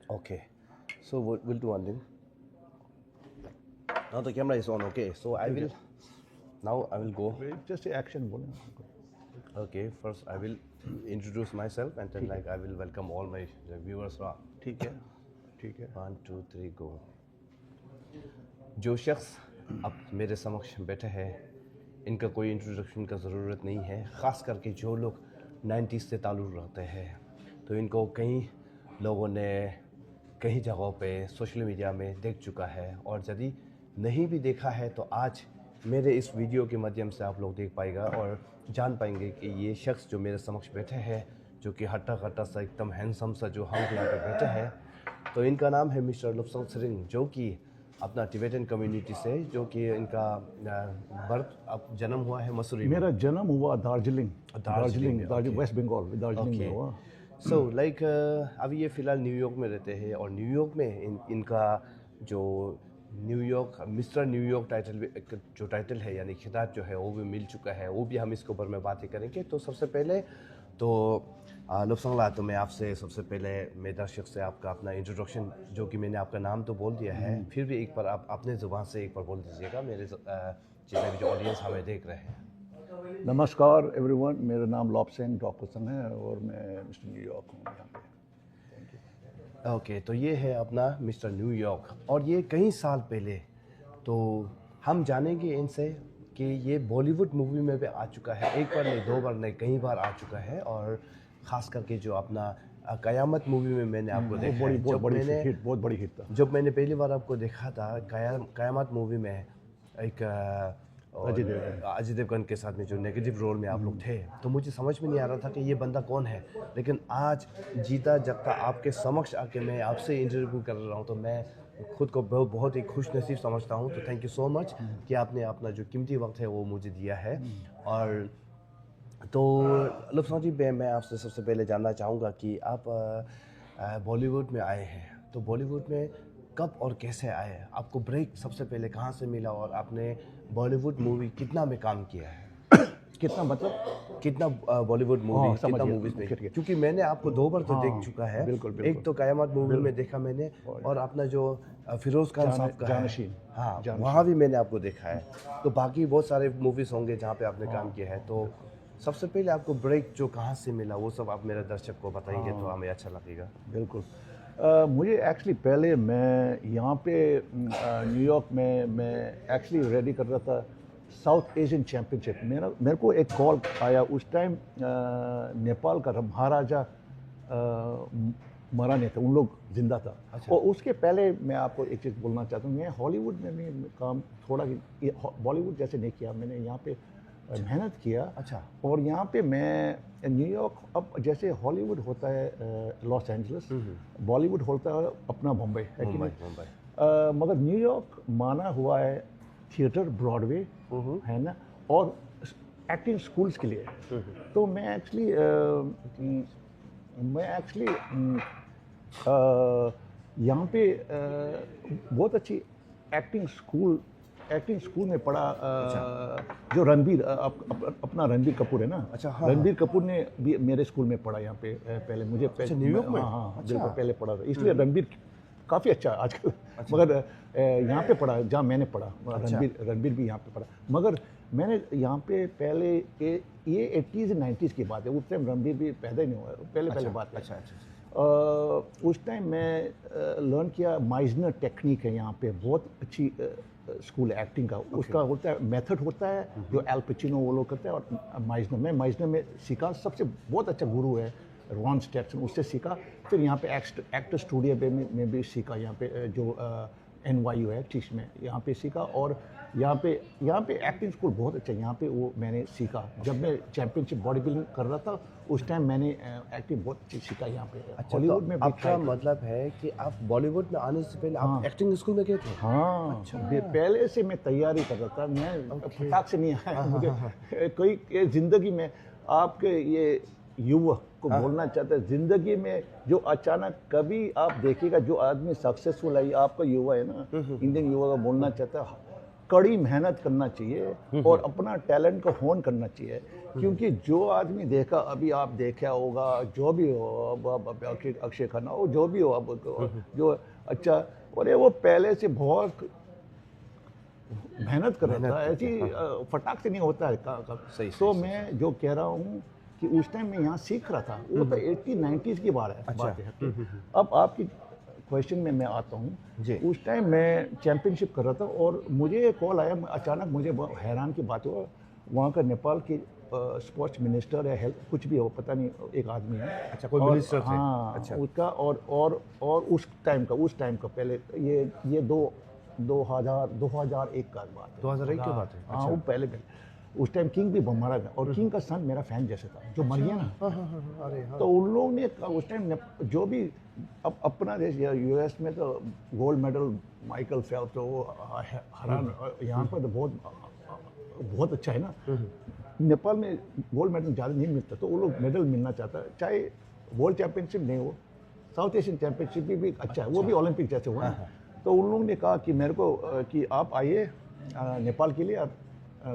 Okay, so we'll do one thing. Now the camera is on. Okay, so I will now I will go. Just action बोले. Okay, first I will introduce myself and then I will welcome all my viewers. ठीक है. 1 2 3 go. जो शख्स अब मेरे समक्ष बैठे हैं इनका कोई इंट्रोडक्शन का ज़रूरत नहीं है, ख़ास करके जो लोग 90s से ताल्लुक़ रखते हैं तो इनको कई लोगों ने कई जगहों पे सोशल मीडिया में देख चुका है, और यदि नहीं भी देखा है तो आज मेरे इस वीडियो के माध्यम से आप लोग देख पाएगा और जान पाएंगे कि ये शख्स जो मेरे समक्ष बैठे हैं, जो कि हट्टा कट्टा सा एकदम हैंडसम सा जो हम यहाँ पे बैठे हैं, तो इनका नाम है मिस्टर लुप्संग सरिंग, जो कि अपना टिबेटन कम्युनिटी से, जो कि इनका बर्थ अब जन्म हुआ है मसूरी में. मेरा जन्म हुआ दार्जिलिंग वेस्ट बंगाल दार्जिलिंग में हुआ. सो लाइक अभी ये फ़िलहाल न्यूयॉर्क में रहते हैं, और न्यूयॉर्क में इनका जो न्यूयॉर्क मिस्टर न्यूयॉर्क टाइटल जो टाइटल है यानी खिताब जो है वो भी मिल चुका है, वो भी हम इसके ऊपर में बातें करेंगे. तो सबसे पहले तो लुप्संगला, तो मैं आपसे सबसे पहले मेरे दर्शक से आपका अपना इंट्रोडक्शन, जो कि मैंने आपका नाम तो बोल दिया है, फिर भी एक बार आप अपने ज़ुबान से एक बार बोल दीजिएगा मेरे जितने भी जो ऑडियंस हमें देख रहे हैं. नमस्कार एवरीवन, मेरा नाम लॉपसेंग डॉक्टरसन है और मैं मिस्टर न्यूयॉर्क हूँ यहाँ पे. ओके, तो ये है अपना मिस्टर न्यूयॉर्क, और ये कई साल पहले तो हम जानेंगे इनसे कि ये बॉलीवुड मूवी में भी आ चुका है, एक बार नहीं, 2 बार नहीं, कई बार आ चुका है. और ख़ास करके जो अपना क़यामत मूवी में मैंने आपको देखा है, बहुत बड़ी हिट था. जब मैंने पहली बार आपको देखा था क़यामत मूवी में, एक अजय देवगन के साथ में जो नेगेटिव रोल में आप लोग थे, तो मुझे समझ में नहीं आ रहा था कि ये बंदा कौन है. लेकिन आज जीता जगता आपके समक्ष आके मैं आपसे इंटरव्यू कर रहा हूँ, तो मैं खुद को बहुत ही खुश नसीब समझता हूँ. तो थैंक यू सो मच कि आपने अपना जो कीमती वक्त है वो मुझे दिया है. और तो लुप्संग जी, मैं आपसे सबसे पहले जानना चाहूँगा कि आप बॉलीवुड में आए हैं, तो बॉलीवुड में कब और कैसे आए, आपको ब्रेक सबसे पहले कहाँ से मिला, और आपने बॉलीवुड मूवी कितना में काम किया है? कितना मतलब कितना बॉलीवुड मूवी, कितना मूवीज में? क्योंकि मैंने आपको 2 बार तो देख चुका है. बिल्कुल. एक तो क़यामत मूवी में देखा मैंने, और अपना जो फिरोज खान साहब का जानशीन, हाँ, वहाँ भी मैंने आपको देखा है. तो बाकी बहुत सारे मूवीज़ होंगे जहाँ पे आपने काम किया है. तो सबसे पहले आपको ब्रेक जो कहाँ से मिला वो सब आप मेरे दर्शक को बताएंगे तो हमें अच्छा लगेगा. बिल्कुल. मुझे एक्चुअली पहले मैं यहाँ पे न्यूयॉर्क में मैं एक्चुअली रेडी कर रहा था साउथ एशियन चैम्पियनशिप. मेरे को एक कॉल आया उस टाइम. नेपाल का महाराजा मरा नहीं था, उन लोग जिंदा था. अच्छा. और उसके पहले मैं आपको एक चीज़ बोलना चाहता हूँ, मैं हॉलीवुड में भी काम थोड़ा बॉलीवुड जैसे नहीं किया, मैंने यहाँ पे मेहनत किया. अच्छा. और यहाँ पे मैं न्यूयॉर्क, अब जैसे हॉलीवुड होता है लॉस एंजलिस, बॉलीवुड होता है अपना मुंबई, है कि नहीं? मगर न्यूयॉर्क माना हुआ है थिएटर, ब्रॉडवे, है ना, और एक्टिंग स्कूल्स के लिए. तो मैं एक्चुअली यहाँ पे बहुत अच्छी एक्टिंग स्कूल में पढ़ा. जो रणबीर अपना रणबीर कपूर है ना. अच्छा. हाँ, रणबीर कपूर ने भी मेरे स्कूल में पढ़ा यहाँ पे पहले. मुझे न्यूयॉर्क में? हाँ, बिल्कुल पहले पढ़ा था, इसलिए रणबीर काफ़ी अच्छा है आजकल. मगर यहाँ पे पढ़ा जहाँ मैंने पढ़ा. रणबीर भी यहाँ पे पढ़ा. मगर मैंने यहाँ पे पहले ये 80s 90s की बात है, उस टाइम रणबीर भी पैदा ही नहीं हुआ, पहले बात है. अच्छा. उस टाइम मैं लर्न किया. माइजनर टेक्निक है यहाँ पे, बहुत अच्छी स्कूल है एक्टिंग का. उसका होता है मेथड होता है जो एल पचिनो वो लोग करते हैं, और माइजनर में सीखा. सबसे बहुत अच्छा गुरु है रॉन स्टेटसन, उससे सीखा. फिर यहाँ पे एक्टर स्टूडियो में भी सीखा, यहाँ पे जो NYU है टीच में, यहाँ पे सीखा. और यहाँ पे एक्टिंग स्कूल बहुत अच्छा है यहाँ पे, वो मैंने सीखा. जब मैं चैम्पियनशिप बॉडी बिल्डिंग कर रहा था उस टाइम मैंने एक्टिंग बहुत अच्छी सीखा यहाँ पे. हॉलीवुड में आपका मतलब है कि आप बॉलीवुड में आने से पहले आप एक्टिंग स्कूल में गए थे? हाँ. अच्छा. पहले से मैं तैयारी कर रहा था, मैं फटाक से नहीं आया. मुझे कोई ज़िंदगी में आपके ये युवा को बोलना चाहता है, ज़िंदगी में जो अचानक कभी आप देखिएगा जो आदमी सक्सेसफुल है, आपका युवा है ना, इंडियन युवा का बोलना चाहता है, कड़ी मेहनत करना चाहिए और अपना टैलेंट को होन करना चाहिए, क्योंकि जो आदमी देखा, अभी आप देखा होगा, जो भी हो, अब अक्षय खन्ना हो, जो भी हो, अब जो अच्छा, और ये वो पहले से बहुत मेहनत कर रहा था, ऐसी फटाक से नहीं होता है सही, तो मैं जो कह रहा हूँ कि उस टाइम मैं यहाँ सीख रहा था, वो तो 80-90s की बात है। अब आपकी क्वेश्चन में मैं आता हूँ, उस टाइम मैं चैंपियनशिप कर रहा था और मुझे एक कॉल आया, अचानक मुझे बहुत हैरान की बात हुआ, वहाँ का नेपाल की स्पोर्ट्स मिनिस्टर या हेल्थ कुछ भी हो, पता नहीं, एक आदमी है। अच्छा, कोई मिनिस्टर थे? हाँ, अच्छा। उसका और उस टाइम का पहले ये 2001 का बात है। 2001 की बात है? हाँ, वो पहले उस टाइम किंग भी मारा गया और किंग का सन मेरा फैन जैसे था, जो मर गया ना। अरे हाँ। तो उन लोगों ने उस टाइम जो भी अब अपना देश या यूएस में तो गोल्ड मेडल माइकल फेल्प्स, तो वो हैरान, यहाँ पर तो बहुत अच्छा है ना। नेपाल में गोल्ड मेडल ज़्यादा नहीं मिलता, तो वो लोग मेडल मिलना चाहता है, चाहे वर्ल्ड चैंपियनशिप नहीं हो, साउथ एशियन चैंपियनशिप भी अच्छा है, वो भी ओलंपिक जैसे हुआ ना। तो उन लोगों ने कहा कि मेरे को कि आप आइए नेपाल के लिए, आप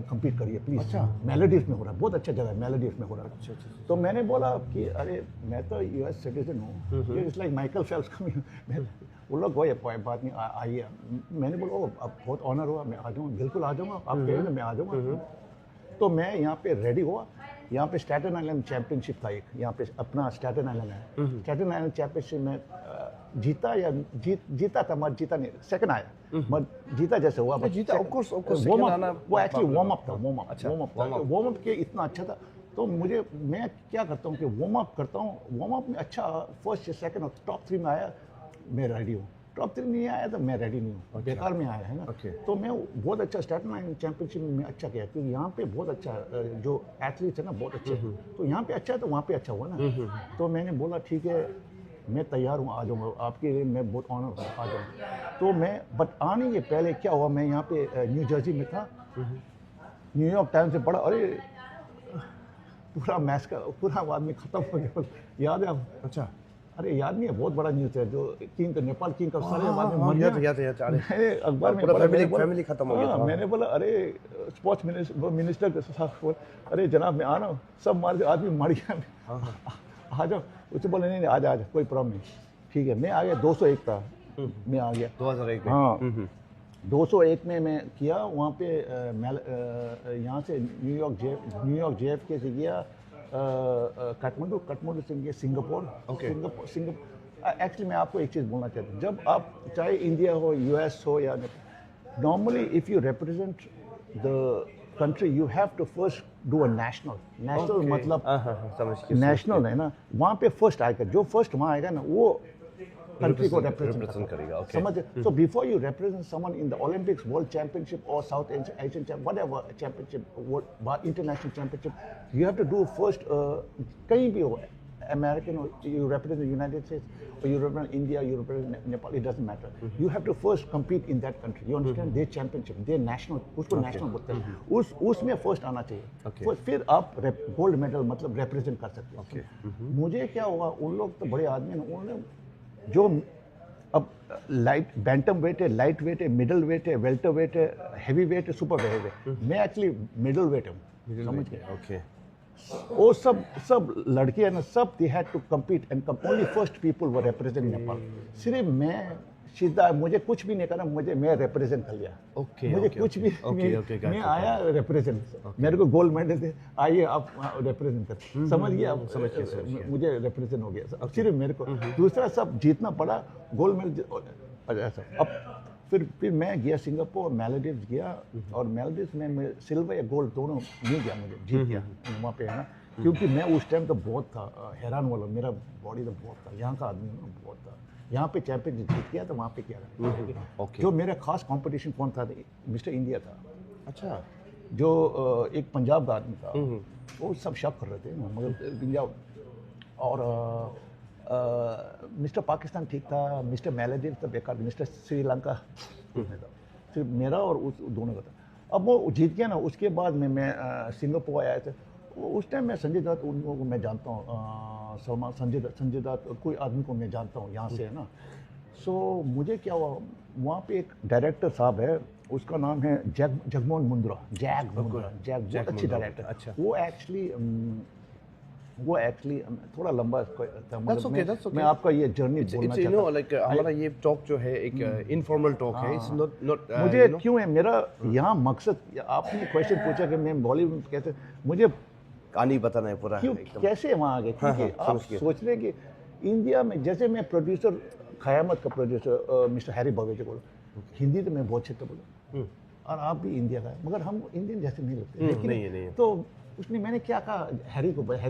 कम्पीट करिए प्लीज़। अच्छा। मैलेडीव्स में हो रहा है, बहुत अच्छा जगह है, मैलेडीव्स में हो रहा है। अच्छा। तो मैंने बोला कि अरे मैं तो यूएस सिटीजन हूँ, it's like Michael Phelps coming. वो लोग कोई बात नहीं, आइए। मैंने बोला ओ अब बहुत ऑनर हुआ, मैं आ जाऊँगा, बिल्कुल आ जाऊँगा, आप कहेंगे मैं आ जाऊँगा। तो मैं यहाँ पे रेडी हुआ। यहाँ पे स्टैटन आइलैंड चैंपियनशिप था एक, यहाँ पे अपना स्टैटन आइलैंड है। स्टैटन आइलैंड चैंपियनशिप में जीता था, मत जीता नहीं, सेकंड आया, मत जीता जैसे हुआ, जीता, ऑफ कोर्स वो एक्चुअली वार्म अप था, वार्म अप के इतना अच्छा था। तो मैं क्या करता हूँ कि वार्म अप करता हूँ, वार्म अप में अच्छा फर्स्ट या सेकंड और टॉप 3 में आया, मैं रेडी हूँ। टॉप 3 नहीं आया तो मैं रेडी नहीं हूँ, बेकार में आया है ना। तो मैं बहुत अच्छा स्टैटन आइलैंड चैंपियनशिप में अच्छा किया, क्योंकि यहाँ पे बहुत अच्छा जो एथलीट्स है ना, बहुत अच्छे हैं। तो यहाँ पे अच्छा है तो वहाँ पे अच्छा हुआ ना। तो मैंने बोला ठीक है, मैं तैयार हूँ, आ जाऊँगा आपके लिए, मैं बहुत ऑनर हूँ, आ जाऊँगा। तो मैं बट आने के पहले क्या हुआ, मैं यहाँ पे न्यू जर्सी में था, न्यूयॉर्क टाइम्स से पढ़ा, अरे पूरा मैच का पूरा आदमी खत्म हो गया, याद है आप? अच्छा। अरे याद नहीं है, बहुत बड़ा न्यूज़ है, जो किंग नेपाल किंग का सारे बाद में मर गया। मैंने अखबार में फैमिली खत्म हो गया था। मैंने बोला अरे स्पोर्ट्स मिनिस्टर के साथ, अरे जनाब मैं आ रहा हूँ, सब मार के आदमी मर गया, आ जाओ। उससे बोले नहीं आ जा, कोई प्रॉब्लम नहीं, ठीक है। मैं आ गया, 201 था, मैं आ गया 2001 में। हाँ, 201 में मैं किया वहाँ पे। यहाँ से न्यूयॉर्क JFK से गया काठमांडू से गया सिंगापुर। एक्चुअली मैं आपको एक चीज़ बोलना चाहता हूँ, जब आप चाहे इंडिया हो, US हो या normally if you represent the country you have to first do a national मतलब नेशनल है ना, वहाँ पे फर्स्ट आएगा, जो फर्स्ट वहाँ आएगा ना वो कंट्री को रिप्रेजेंट करेगा, समझ। So before you represent someone in the Olympics, world championship और South Asian championship, whatever championship, international championship, you have to do first. कहीं भी हो, अमेरिकन हो, you represent United States, or you represent India, you represent Nepal, it doesn't matter. You have to first compete in that country. You understand? Their championship, their national, उसको national बोलते हैं, उसमें first आना चाहिए। फिर आप gold medal मतलब represent कर सकते हैं। मुझे क्या हुआ, उन लोग तो बड़े आदमी हैं, उन्होंने जो अब लाइट बैंटम वेट है, लाइट वेट है, मिडल वेट है, वेल्टर वेट है, हैवी वेट है, सुपर वेट है, मैं एक्चुअली मिडल वेट हूँ, समझ गए? वो सब लड़के हैं ना, सब they had to compete and only first people were represent Nepal. सिर्फ मैं सीधा, मुझे कुछ भी नहीं करना, मैं रिप्रेजेंट कर लिया। मुझे कुछ भी मैं आया रिप्रेजेंट, मेरे को गोल्ड मेडल दे, आइए आप रिप्रेजेंट कर, समझ गया? मुझे रिप्रेजेंट हो गया, अब सिर्फ मेरे को, दूसरा सब जीतना पड़ा, गोल्ड मेडल ऐसा। अब फिर मैं गया सिंगापुर, मैलेडीव्स गया, और मैलेडीव्स में मैं सिल्वर या गोल्ड दोनों मिल गया, मुझे जीत गया वहाँ पे, है ना। क्योंकि मैं उस टाइम तो बहुत था हैरान वाला, मेरा बॉडी तो बहुत था, यहाँ का आदमी बहुत था, यहाँ पे चैंपियन जीत गया तो वहाँ पे क्या रहा। जो मेरा खास कंपटीशन कौन था, मिस्टर इंडिया था। अच्छा। जो एक पंजाब का आदमी था, वो सब शक कर रहे थे, मगर इंडिया, और मिस्टर पाकिस्तान ठीक था, मिस्टर मैलेडीव था बेकार, मिस्टर श्रीलंका था, सिर्फ मेरा और उस दोनों का था। अब वो जीत गया ना, उसके बाद में मैं सिंगापुर आया था। उस टाइम मैं संजय दत्त, उन लोगों को मैं जानता हूँ, सलमान, संजय दत्त, कोई आदमी को मैं जानता हूँ यहाँ से, है ना। सो मुझे क्या हुआ, वहाँ पे एक डायरेक्टर साहब है, उसका नाम है जगमोहन मुंद्रा, जैक बहुत अच्छी डायरेक्टर। अच्छा। वो एक्चुअली थोड़ा लंबा था, That's मतलब okay, that's okay. मैं आपका ये जर्नी बोलना It's you चाहता know हूँ। like हमारा ये टॉक जो है एक इनफॉर्मल टॉक है, it's not मुझे you know क्यों है, मेरा यहाँ मकसद, आपने क्वेश्चन पूछा कि मैं बॉलीवुड में कैसे, मुझे कहानी बताना है पूरा क्यों एकदम। कैसे वहाँ आ गए, क्योंकि आप समझ गया। सोच रहे हैं कि इंडिया में, जैसे मैं प्रोड्यूसर, क़यामत का प्रोड्यूसर मिस्टर हैरी बवेजा बोला, हिंदी तो मैं बहुत अच्छे से बोला, और आप भी इंडिया का है, मगर हम इंडियन जैसे नहीं लगते, लेकिन नहीं है, नहीं है। तो उसने, मैंने क्या कहा, हैरी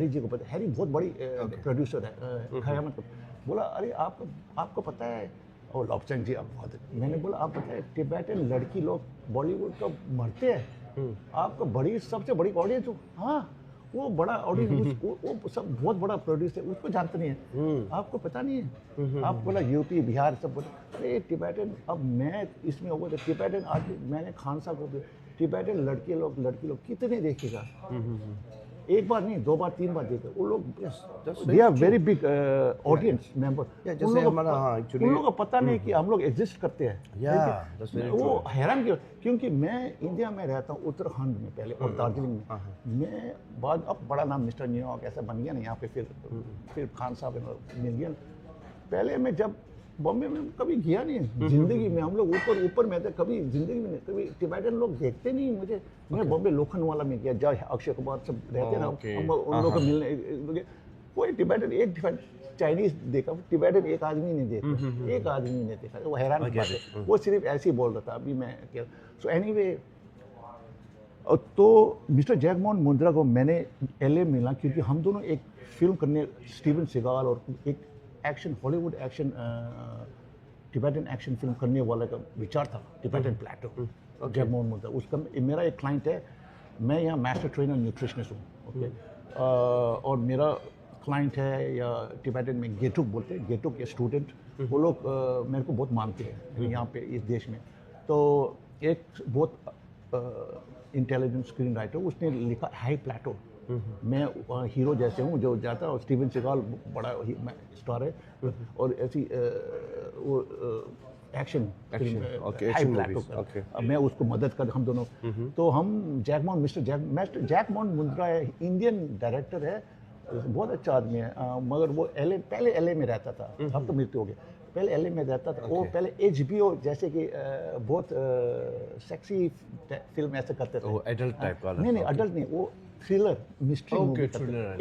जी को पता, हैरी बहुत बड़ी प्रोड्यूसर है क़यामत का, बोला अरे आपको पता है, और लॉबस्टन जी आप बहुत, मैंने बोला आप पता है टिबेटन लड़की लोग बॉलीवुड का मरते हैं, आपका बड़ी सबसे बड़ी ऑडियंस हो, हाँ वो बड़ा ऑडियंस, वो सब बहुत बड़ा प्रोड्यूसर है, उसको जानते नहीं है, आपको पता नहीं है, आप बोला यूपी बिहार सब बोला, अरे टिबेटन, अब मैं इसमें हो गया टिबेटन, आज मैंने खान साहब को, टिबेटन लड़की लोग कितने देखेगा, एक बार नहीं, 2 बार 3 बार देखे वो लोग, they are very big audience member, उन लोगों को पता नहीं कि हम लोग एग्जिस्ट करते हैं। वो हैरान क्यों, क्योंकि मैं इंडिया में रहता हूँ, उत्तराखंड में पहले और दार्जिलिंग में, मैं बाद अब बड़ा नाम मिस्टर न्यूयॉर्क ऐसा बन गया ना यहाँ पे, फिर खान साहब मिल गया। पहले मैं जब बॉम्बे में कभी गया नहीं जिंदगी में, हम लोग ऊपर में थे, कभी जिंदगी में नहीं, कभी टिबेटन लोग देखते नहीं मुझे, मैं बॉम्बे लोखंडवाला में गया, जहाँ अक्षय कुमार सब रहते ना, हम उन लोग को मिलने, कोई टिबेटन, एक चाइनीज देखा, टिबेटन एक आदमी नहीं देखा, एक आदमी नहीं देखा, वो हैरान की बात है, वो सिर्फ ऐसे ही बोल रहा था, अभी मैं सो एनीवे। तो मिस्टर जगमोहन मुंद्रा को मैंने LA मिला, क्योंकि हम दोनों एक फिल्म करने, स्टीवन सेगाल और एक action, Hollywood action, Tibetan action film करने वाला का विचार था, टिबेटन प्लेटो, जगमोहन मुंद्रा, उसका मेरा एक क्लाइंट है, मैं यहाँ मास्टर ट्रेनर न्यूट्रिशनिस्ट हूँ, ओके, और मेरा क्लाइंट है, या टिबेटन में गेटुक बोलते हैं, गेटुक के स्टूडेंट, वो लोग मेरे को बहुत मानते हैं यहाँ पे इस देश में। तो एक बहुत इंटेलिजेंट स्क्रीन राइटर, उसने लिखा हाई प्लेटो, मैं हीरो जैसे हूँ जो जाता है, और स्टीवन सेगाल बड़ा स्टार है, और ऐसी वो एक्शन हाई प्लेटो, मैं उसको मदद कर, हम दोनों, तो हम मिस्टर जगमोहन मुंद्रा है, इंडियन डायरेक्टर है, बहुत अच्छा आदमी है, मगर वो पहले LA में रहता था, अब तो मृत्यु हो गया, पहले LA में रहता था, वो पहले HBO जैसे कि बहुत सेक्सी फिल्म ऐसे करते थे, एडल्ट टाइप का, नहीं अडल्ट नहीं, वो थ्रिलर मिस्ट्री मूवी,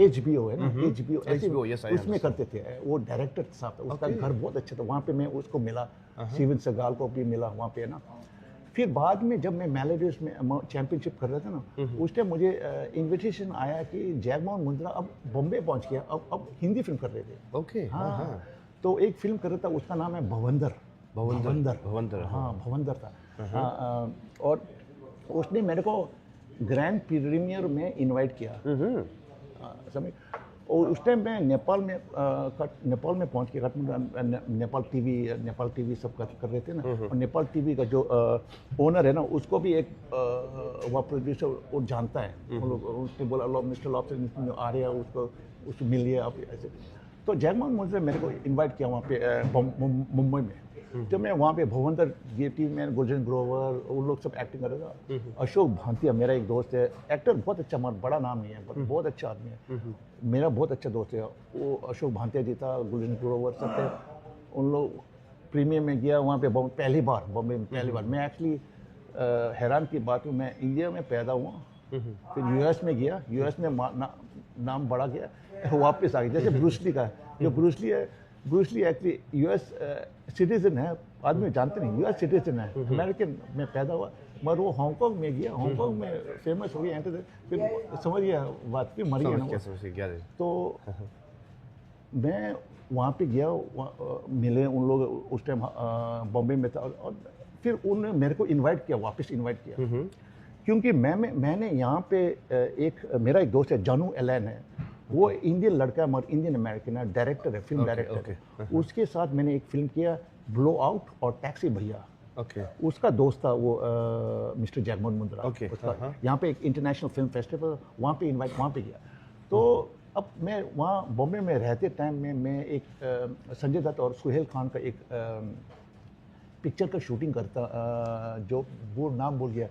HBO है ना, HBO ऐसे उसमें करते थे, वो डायरेक्टर साहब, उसका घर बहुत अच्छा था, वहाँ पे मैं उसको मिला, स्टीवन सेगाल को भी मिला वहाँ पे ना। फिर बाद में जब मैं मेलोडीज में चैंपियनशिप कर रहा था ना, उस टाइम मुझे इनविटेशन आया कि जगमोहन मुंद्रा अब बॉम्बे पहुंच गया, अब हिंदी फिल्म कर रहे थे, ओके, हाँ, तो एक फिल्म कर रहा था, उसका नाम है भवंदर, हाँ भवंदर था, और उसने मेरे को ग्रैंड प्रीमियर में इनवाइट किया, समझ, और उस टाइम मैं नेपाल में पहुंच के नेपाल टीवी सब कर रहे थे ना, और नेपाल टीवी का जो ओनर है ना, उसको भी एक वह प्रोड्यूसर वो जानता है, उसने बोला मिस्टर लॉबस्टर आ रहे हैं, उसको मिलिए आप ऐसे। तो जगमोहन मुंद्रा मेरे को इनवाइट किया वहाँ पे मुंबई में, तो मैं वहाँ पे भवंदर गेटी में गुलशन ग्रोवर वो लोग सब एक्टिंग कर रहा था, अशोक भांतिया मेरा एक दोस्त है, एक्टर बहुत अच्छा, बड़ा नाम नहीं है, बहुत अच्छा आदमी है, मेरा बहुत अच्छा दोस्त है वो, अशोक भांतिया जी था, गुलशन ग्रोवर सब थे, उन लोग प्रीमियर में गया वहाँ पे पहली बार, बॉम्बे में पहली बार। मैं एक्चुअली हैरान की बात हूँ, मैं इंडिया में पैदा हुआ, फिर US में गया, US में नाम बढ़ा गया, वापस आ गया, जैसे ब्रूसली का, जो ब्रूसली है, ब्रूसली एक्चुअली US सिटीजन है, आदमी जानते नहीं, US सिटीजन है, अमेरिकन में पैदा हुआ, मगर वो हांगकांग में गया, हांगकांग में फेमस हो गया, फिर समझ गया बात, फिर मर गया ना, तो मैं वहाँ पे गया, मिले उन लोग, उस टाइम बॉम्बे में था, और फिर उन्होंने मेरे को इनवाइट किया, वापस इनवाइट किया, क्योंकि मैंने यहाँ पे मेरा एक दोस्त है, जानू एलन है, वो इंडियन लड़का है मगर इंडियन अमेरिकन है, डायरेक्टर है, फिल्म डायरेक्टर है, उसके साथ मैंने एक फिल्म किया ब्लो आउट और टैक्सी भैया, उसका दोस्त था वो मिस्टर जगमोहन मुंद्रा, यहाँ पे एक इंटरनेशनल फिल्म फेस्टिवल, वहाँ पे इनवाइट, वहाँ पे गया। तो अब मैं वहाँ बॉम्बे में रहते टाइम में मैं एक संजय दत्त और सुहेल खान का पिक्चर का शूटिंग करता, जो वो नाम भूल गया,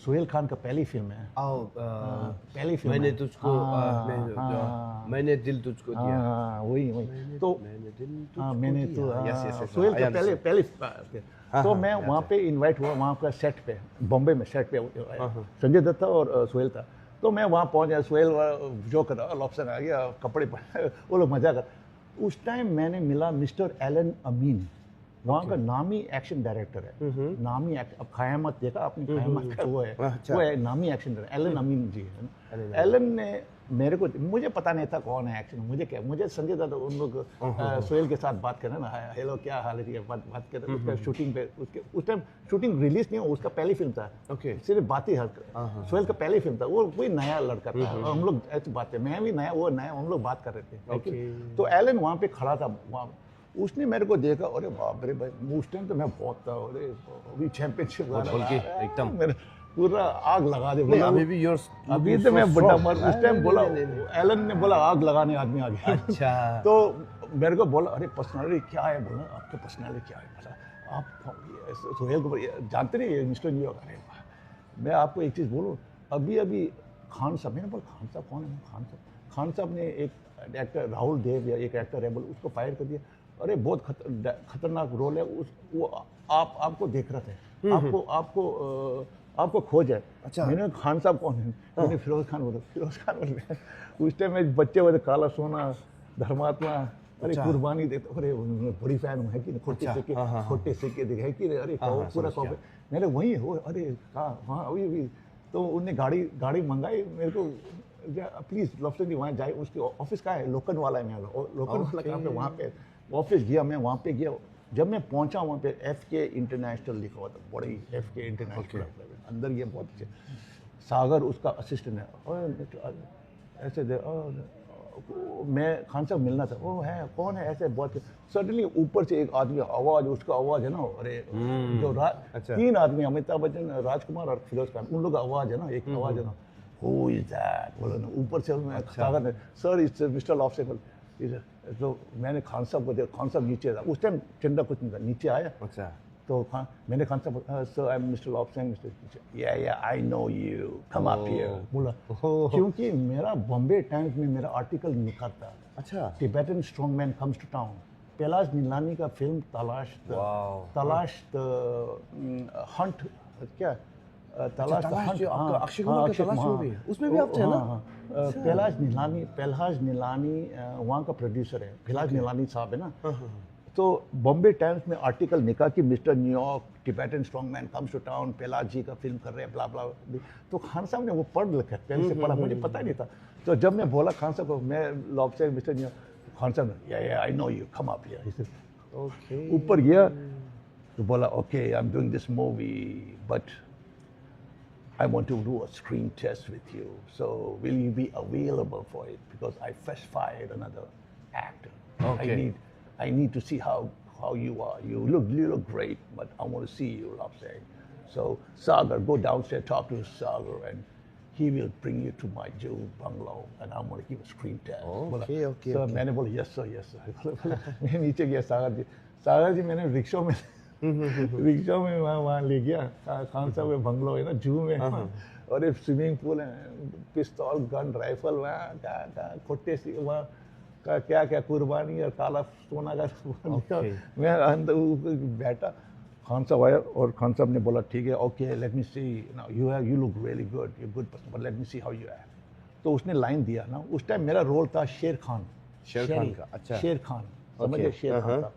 सोहेल खान का पहली फिल्म है। पहली फिल्म मैंने है। तुझको मैंने दिल तुझको दिया। हाँ वही तो मैंने दिल हाँ मैंने तो यस यस सोहेल का पहले तो मैं हाँ, वहाँ पे इनवाइट हुआ, वहाँ का सेट पे, बॉम्बे में सेट पे संजय दत्त था और सोहेल था। तो मैं वहाँ पहुँच गया, सोहेल जो कर रहा, लॉब्स्टर आ गया, कपड़े वो लोग मजा कर। उस टाइम मैंने मिला मिस्टर एलन अमीन, वहाँ का नामी एक्शन डायरेक्टर है, नामी अब क़यामत देखा आपने, क़यामत का वो है नामी एक्शन डायरेक्टर एलन अमीन जी है। एलन ने मेरे को, मुझे पता नहीं था कौन है एक्शन, मुझे संजय दत्त उन लोग सोहेल के साथ बात कर रहे ना, हेलो क्या हाल है, बात कर रहे, उसका शूटिंग पे, उसके उस टाइम शूटिंग रिलीज नहीं हुआ, उसका पहली फिल्म था, सिर्फ बात ही सोहेल का पहली फिल्म था, वो कोई नया लड़का था, हम लोग ऐसी बातें, मैं भी नया, वो नया, हम लोग बात कर रहे थे। तो एलन वहाँ पे खड़ा था, वहाँ उसने मेरे को देखा, अरे बाप रे भाई, उस टाइम तो मैं बहुत था, अरे अभी चैंपियनशिप एकदम पूरा आग लगा दे, बोला अभी भी योर्स, अभी तो मैं बड़ा मर, उस टाइम बोला एलन ने बोला आग लगाने आदमी आ गया। अच्छा तो मेरे को बोला, अरे पर्सनालिटी क्या है, बोला आपके पर्सनालिटी क्या है, बोला आप सोहेल को जानते नहीं मिस्टर न्यूयॉर्क। अरे मैं आपको एक चीज़ बोलूँ, अभी खान साहब, मैंने बोला खान साहब कौन है, खान साहब ने एक एक्टर राहुल देव या एक एक्टर है, बोले उसको फायर कर दिया, अरे बहुत खतरनाक रोल है, वो आपको देख रहे थे, आपको खोज है। अच्छा। मैंने खान साहब कौन है, मैंने फिरोज खान बोला। उस टाइम में बच्चे बोले काला सोना, धर्मात्मा, अरे कुर्बानी देते, अरे बड़ी फैन हूँ, है कि नहीं, खोटे सिक्के दिखे, है कि नहीं, अरे पूरा कॉपी, मैंने वही हो, अरे कहाँ वहाँ अभी तो उनने गाड़ी मंगाई मेरे को, प्लीज़ लॉब्स्टर जी वहाँ जाए, उसके ऑफिस का है, लोकन वाला है, मेरा लोकन वाला काम पे, वहाँ पे ऑफिस गया, मैं वहाँ पे गया, जब मैं पहुंचा वहाँ पे FK इंटरनेशनल लिखा हुआ था, बड़ी FK इंटरनेशनल, अंदर ये बहुत अच्छे, सागर उसका असिस्टेंट है, और ऐसे मैं खान साहब मिलना था, वो है कौन है, ऐसे बहुत सडनली ऊपर से एक आदमी, आवाज़, उसका आवाज़ है ना, अरे जो तीन आदमी, अमिताभ बच्चन, राजकुमार और फिरोज खान, उन लोग का आवाज़ है ना, एक आवाज़ है ना, हु इज दैट, बोला ना, ऊपर से मैं सागर, सर इट्स मिस्टर लॉब्स्टर। तो मैंने खान साहब को देखा, खान साहब नीचे था, उस टाइम चंदा कुछ नहीं था, नीचे आया। अच्छा। तो मैंने खान साहब, sir I am Mister Lobster, Mister या I know you, come up here, बोला, क्योंकि मेरा बॉम्बे टाइम्स में मेरा आर्टिकल निकला था। अच्छा। Tibetan strongman comes to town, Kailash Nilani का फिल्म तलाश हंट, क्या तलाश अक्षय कुमार की तलाश मूवी है, उसमें भी आप थे ना? कैलाश नीलानी वहाँ का प्रोड्यूसर है, कैलाश नीलानी साहब है ना। तो बॉम्बे टाइम्स में आर्टिकल निकला कि Mister New York, Tibetan strongman comes to town, Kailash ji का फिल्म कर रहे हैं, ब्ला ब्ला। तो खान साहब ने वो पढ़ लिखा, पहले से पढ़ा, मुझे पता नहीं था। तो जब मैं बोला खान साहब को, मैं लॉब्स्टर मिस्टर न्यूयॉर्क, खान साहब ने या I know you, come up here, okay, ऊपर गया तो बोला, okay I am doing this movie but I want to do a screen test with you. So will you be available for it? Because I first fired another actor. Okay. I need to see how you are. You look great, but I want to see you, I'm saying. So Sagar, go downstairs, talk to Sagar, and he will bring you to my Jew bungalow, and I'm going to give a screen test. Okay. So मैंने बोला yes sir. मैं नीचे गया, सागर जी मैंने rickshaw में वहाँ ले गया, खान साहब के बंगलो है ना, जू में, और एक स्विमिंग पूल है, पिस्तौल, गन, राइफल, वहाँ क्या खोटे सी, वहाँ का क्या कुर्बानी और काला सोना का। मैं अंदर बैठा, खान साहब आया और खान साहब ने बोला ठीक है, okay let me see, now you look really good, you good person, but let me see how you are. तो उसने लाइन दिया ना, उस टाइम मेरा रोल था शेर खान का। अच्छा, शेर खान, समझे, शेर खान था।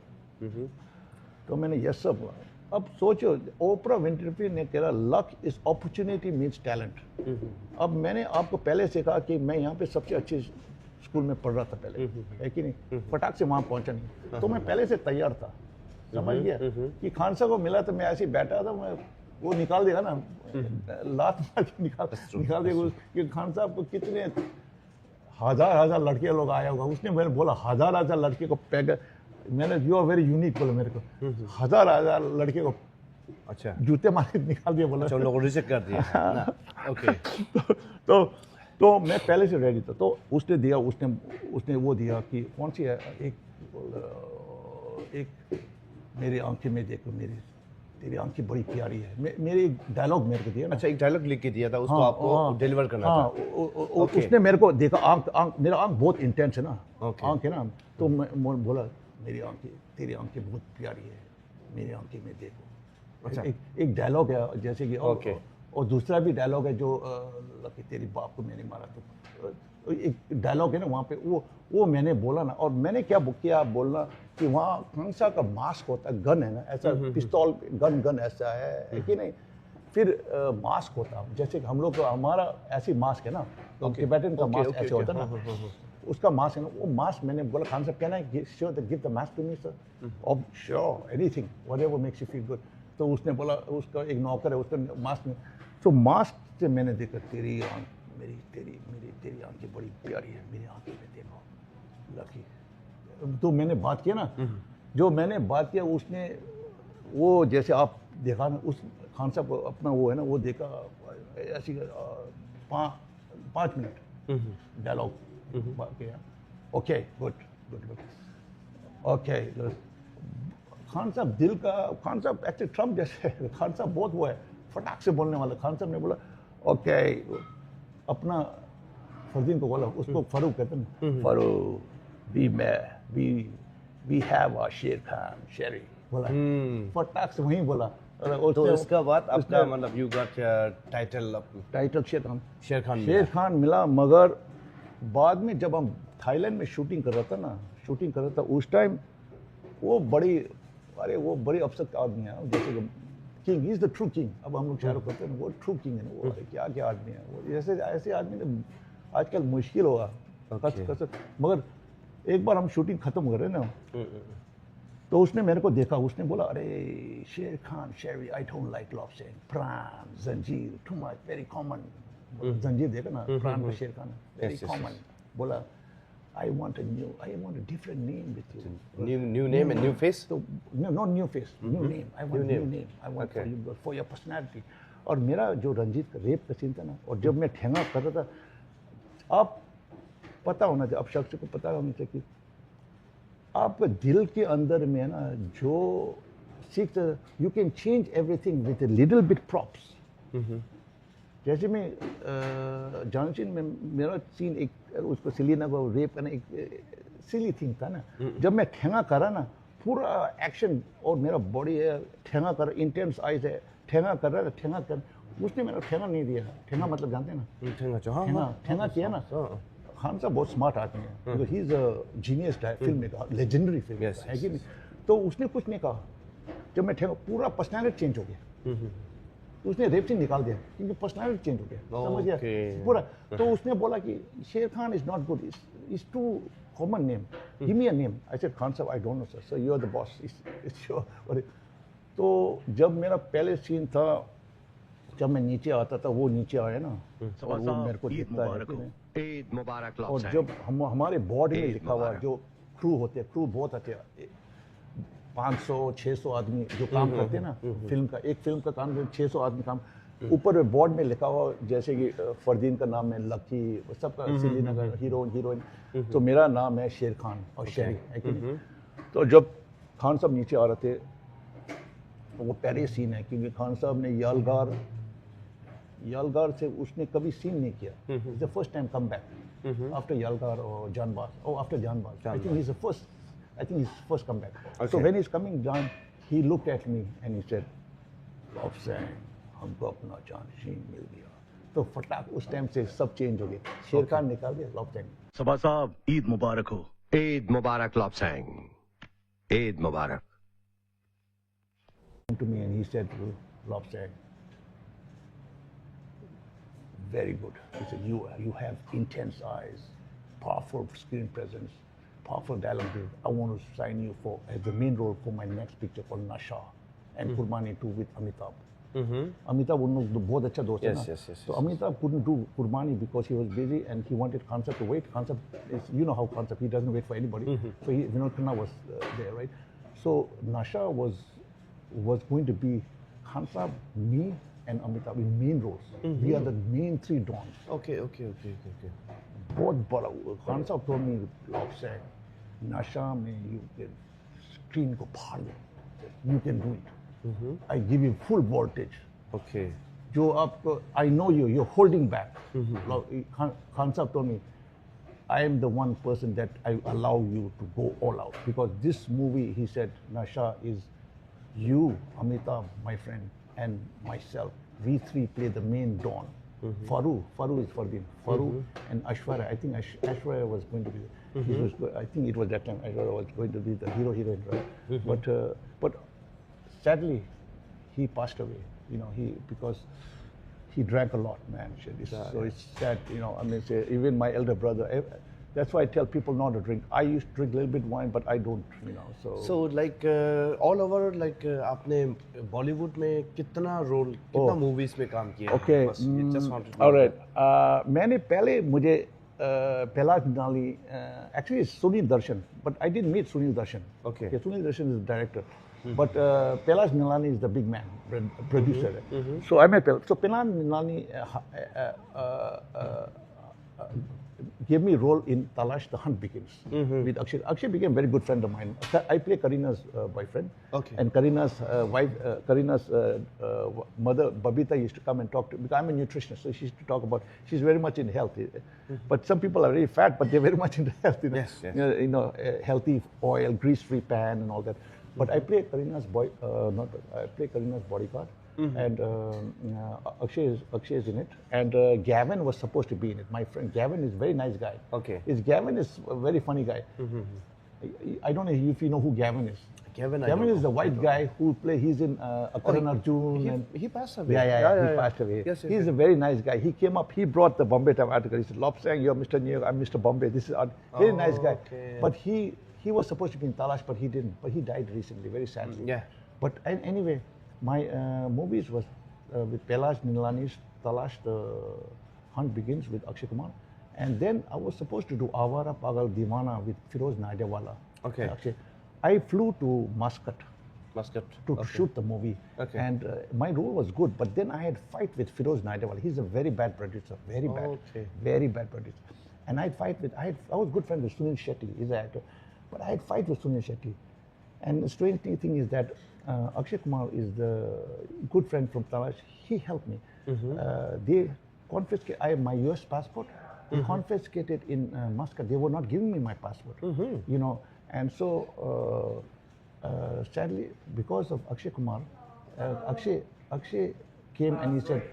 तो मैंने यस सर बोला। अब सोचो, ओपरा विंफ्री ने कहा luck is opportunity means talent. अब मैंने आपको पहले से कहा कि मैं यहाँ पे सबसे अच्छे स्कूल में पढ़ रहा था पहले, है कि नहीं, फटाक से वहाँ पहुँचा नहीं, तो मैं पहले से तैयार था, समझ गया कि खान साहब को मिला तो मैं ऐसे ही बैठा था, मैं वो निकाल देगा ना, लात मार के निकाल देगा, कि खान साहब को कितने हजार लड़के लोग आया होगा, उसने मैंने बोला हजार लड़के को पैक, मैंने यू आर वेरी यूनिक बोला मेरे को, हजार लड़के को अच्छा जूते मार के निकाल दिया, बोला उन लोगों को रिजेक्ट कर दिया। ओके। तो मैं पहले से रेडी था। तो उसने दिया, उसने वो दिया कि कौन सी है, एक मेरी आंखें में देखो, मेरी तेरी आंखें बड़ी प्यारी है। मेरे एक डायलॉग मेरे को दिया ना। अच्छा, एक डायलॉग लिख के दिया था, उसको आपको डिलीवर करना हाँ, था। उसने मेरे को देखा, मेरा आंख बहुत इंटेंस है ना, Okay. आंख है ना, तो मैं बोला मेरी आंखें, तेरी आंखें बहुत प्यारी है, मेरी आंखें में देखो। अच्छा। एक डायलॉग है जैसे कि Okay. और दूसरा भी डायलॉग है जो कि तेरी बाप को मैंने मारा, तो एक डायलॉग है ना वहाँ पे, वो मैंने बोला ना, और मैंने क्या किया बोलना कि वहाँ कंसा का मास्क होता है, गन है ना ऐसा, पिस्तौल गन ऐसा है कि नहीं, फिर मास्क होता है, जैसे कि हम लोग हमारा ऐसी मास्क है ना, टिबेटन का मास्क ऐसे होता है ना, उसका मास्क है ना, वो मास्क मैंने बोला खान साहब कहना है give the mask to me sir, of sure anything whatever makes you feel good. तो उसने बोला, उसका एक नौकर है, उसका मास्क में, तो मास्क से मैंने देखा तेरी आंखें बड़ी प्यारी है, मेरी आंखें में देखो लकी। तो मैंने बात किया ना, जो मैंने बात किया उसने, वो जैसे आप देखा ना, उस खान साहब अपना वो है ना, वो देखा ऐसी 5 मिनट डायलॉग किया, ओके गुड ओके। खान साहब दिल का, खान साहब एक्चुअली ट्रम्प जैसे, खान साहब बहुत वो है, फटाक से बोलने वाला। खान साहब ने बोला ओके, अपना फरदीन को बोला, उसको फारूक कहते हैं, फारूक वी हैव अ शेर खान शेरी, बोला फटाक से वहीं बोला। तो इसका बाद आपका मतलब यू गॉट टाइटल शेर खान मिला। मगर बाद में जब हम थाईलैंड में शूटिंग कर रहा था उस टाइम वो बड़ी अपसेट आदमी है, जैसे कि king is the true king. अब हम लोग शाहरुख करते हैं, वो ट्रू किंग है ना, वो क्या आदमी है वो, ऐसे आदमी ने आजकल मुश्किल होगा। मगर एक बार हम शूटिंग खत्म कर रहे ना, तो उसने मेरे को देखा, उसने बोला अरे शेर खान शेरी, आई डोंट लाइक लॉबस्टर, प्राण जंजीर टू मच, वेरी कॉमन। जंजीर देखा ना, प्राण का शेर खान वेरी कॉमन। बोला I want a different name with you. New name and new face? So, no, not new face, new name. I want new name. I want for your personality. और मेरा जो रंजीत का रेप का scene था ना, और जब मैं ठेंगा कर रहा था, आप पता होना चाहिए, अब शख्स को पता होना चाहिए कि आपके दिल के अंदर में है ना, जो सीख, you can change everything with a little bit props. जैसे मैं जानशीन में मेरा सीन, एक उसको सिलीना को रेप करना एक सिली थिंग था ना, जब मैं ठेंगा करा ना, पूरा एक्शन और मेरा बॉडी है, ठेंगा कर, इंटेंस आइज है, ठेंगा कर रहा है, ठेंगा कर, उसने मेरा ठेंगा नहीं दिया। ठेंगा मतलब जानते हैं ना, ठेंगा किया ना। खान साहब बहुत स्मार्ट आदमी है, because he is a genius film maker, legendary film है कि नहीं। तो उसने कुछ नहीं कहा, जब मैं ठेंगा, पूरा पर्सनैलिटी चेंज हो गया। उसने रेप सीन निकाल दिया क्योंकि पर्सनैलिटी चेंज हो गया, समझ गया पूरा। तो उसने बोला कि Sher Khan is not good, is too common name, give me a name. I said Khan साहब I don't know sir, you are the boss, it's your. तो जब मेरा पहले सीन था, जब मैं नीचे आता था, वो नीचे आया ना, और वो मेरे को दिखता है, ईद मुबारक। और जब हमारे बोर्ड में लिखा हुआ, जो क्रू होते हैं, क्रू बहुत अच्छे, 500-600 आदमी जो काम करते हैं ना, फिल्म का, एक फिल्म का काम 600 आदमी काम, ऊपर बोर्ड में लिखा हुआ, जैसे कि फरदीन का नाम है लकी, सबका सिलीना का हीरोइन, तो मेरा नाम है शेर खान और शेरी, है कि नहीं। तो जब खान साहब नीचे आ रहे थे, तो वो पहले सीन है, क्योंकि खान साहब ने यालगार से उसने कभी सीन नहीं किया, it's the first time come back after Yalgaar और Jaanbaaz, after Jaanbaaz, I think he is the first, I think his first comeback. Okay. So when he's coming down, he looked at me and he said, "Lobsang, हमको अपना जानशीन मिल गया." तो फटाक उस time से सब change हो गया, शेर खान निकाल दिया, लॉबसैंग। सबा साहब, ईद मुबारक हो। ईद मुबारक लॉबसैंग, ईद मुबारक। To me and he said, "Lobsang, very good." He said, "You have intense eyes, powerful screen presence, powerful dialogue. I want to sign you for as the main role for my next picture called Nasha and Kurbani 2 with Amitabh." Amitabh उन लोग बहुत अच्छा दोस्त है ना, तो Amitabh couldn't do Kurbani because he was busy and he wanted Khan Sahib to wait. Khan Sahib is, you know how Khan Sahib, he doesn't wait for anybody. So Vinod Khanna was there, right? So Nasha was going to be Khan Sahib, me and Amitabh in main roles. We are the main 3 dons. Okay. बहुत बड़ा। खान साहब told me, "Lobsang, नशा में you can screen को फाड़ दो, you can do it, I give you full voltage. Okay. जो आप I know you're holding back. Khan Sahab told me, I am the one person that I allow you to go all out, because this movie, he said, Nasha, is you, Amitabh, my friend, and myself. We three play the main Don. Faru is Fardeen. Faru and Ashwarya. I think Ashwarya was going to be. I think it was that time Ashwarya was going to be the heroine, right? But sadly, he passed away. You know, because he drank a lot, man. So it's sad, you know. I mean, even my elder brother. That's why I tell people not to drink. I used to drink a little bit wine, but I don't, you know. So like all over, like आपने बॉलीवुड में कितना role, कितना movies में काम किया? Okay. Just wanted to know. All right. मैंने पहले मुझे पहला नाली actually Sunil Darshan, but I didn't meet Sunil Darshan. Okay. Sunil Darshan is the director. But Pelash Nilani is the big man, producer. So I met Pelash. So Pelash Nilani gave me a role in Talash The Hunt Begins with Akshay. Akshay became a very good friend of mine. I play Karina's boyfriend. Okay. And Karina's wife, Karina's mother, Babita, used to come and talk to me, because I'm a nutritionist, so she used to talk about, she's very much in health. But some people are very fat, but they're very much into health. You know? Yes, yes. You know, healthy oil, grease-free pan and all that. But I play Karina's I play Karina's bodyguard. And Akshay is in it, and Gavin was supposed to be in it. My friend Gavin is a very nice guy. Okay. Gavin is a very funny guy. I don't know if you know who Gavin is. Gavin is the white guy who he's in Akaran Arjun. He passed away. Yeah, he passed away. Yes, he's a very nice guy. He came up, he brought the Bombay Time article. He said, Lobsang, you're Mr. New York, I'm Mr. Bombay. This is very nice guy. Okay. But he was supposed to be in Talash, but he didn't. But he died recently, very sadly. Yeah. But anyway, my movies was with Pelash Nilani's Talash, The Hunt Begins with Akshay Kumar. And then I was supposed to do Awara Pagal Diwana with Firoz Naidewala. Okay. Akshay. I flew to Muscat to Okay. shoot the movie. Okay. And my role was good, but then I had fight with Firoz Naidewala. He's a very bad producer, very bad, Okay. very bad producer. And I was good friend with Sunil Shetty, he's an actor, but I had fight with Sunil Shetty. And the strange thing is that Akshay Kumar is the good friend from Talash. He helped me. They confiscated my US passport. They confiscated in Muscat. They were not giving me my passport. You know, and so sadly, because of Akshay Kumar, Akshay came and he said,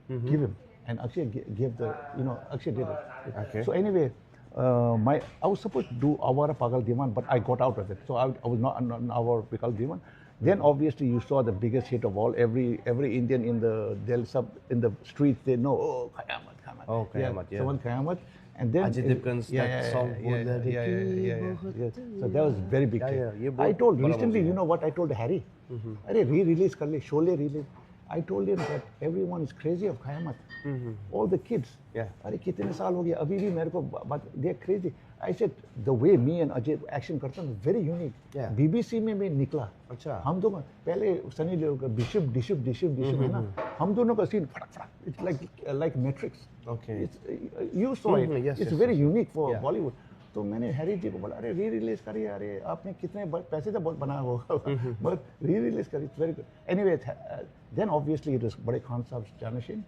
give him. And Akshay gave Akshay did it. Okay. So anyway, I was supposed to do Awara Pagal Diwan, but I got out of it. So I was not an Awara Pagal Diwan. Then obviously you saw the biggest hit of all. Every Indian in the streets, they know, oh, Qayamat. Oh, Qayamat, yeah. Someone Qayamat. And then Ajay Devgan's that song. Yeah. So that was very big thing. Yeah. I told recently, you know what I told Harry? Arey, re-release kar le, Sholay release. I told him that everyone is crazy of Qayamat. All the kids. Yeah. Arey, kitne saal ho gaya, abhi bhi mere ko, but they're crazy. I said, the way me and Ajay action करते हैं, very unique. Yeah. BBC में मैं निकला. अच्छा. हम दोनों पहले Sunny Leone का डिशुप है ना. हम दोनों का scene फटक. It's like Matrix. Okay. You saw it. Yes, It's yes, very yes. unique for Yeah. Bollywood. तो मैंने हैरी जी को बोला, अरे री-रिलीज करिए, अरे आपने कितने पैसे तो बहुत बनाया होगा, but री-रिलीज करिए, it's very good. Anyway, then obviously it was Bade Khan Saab's Janashin.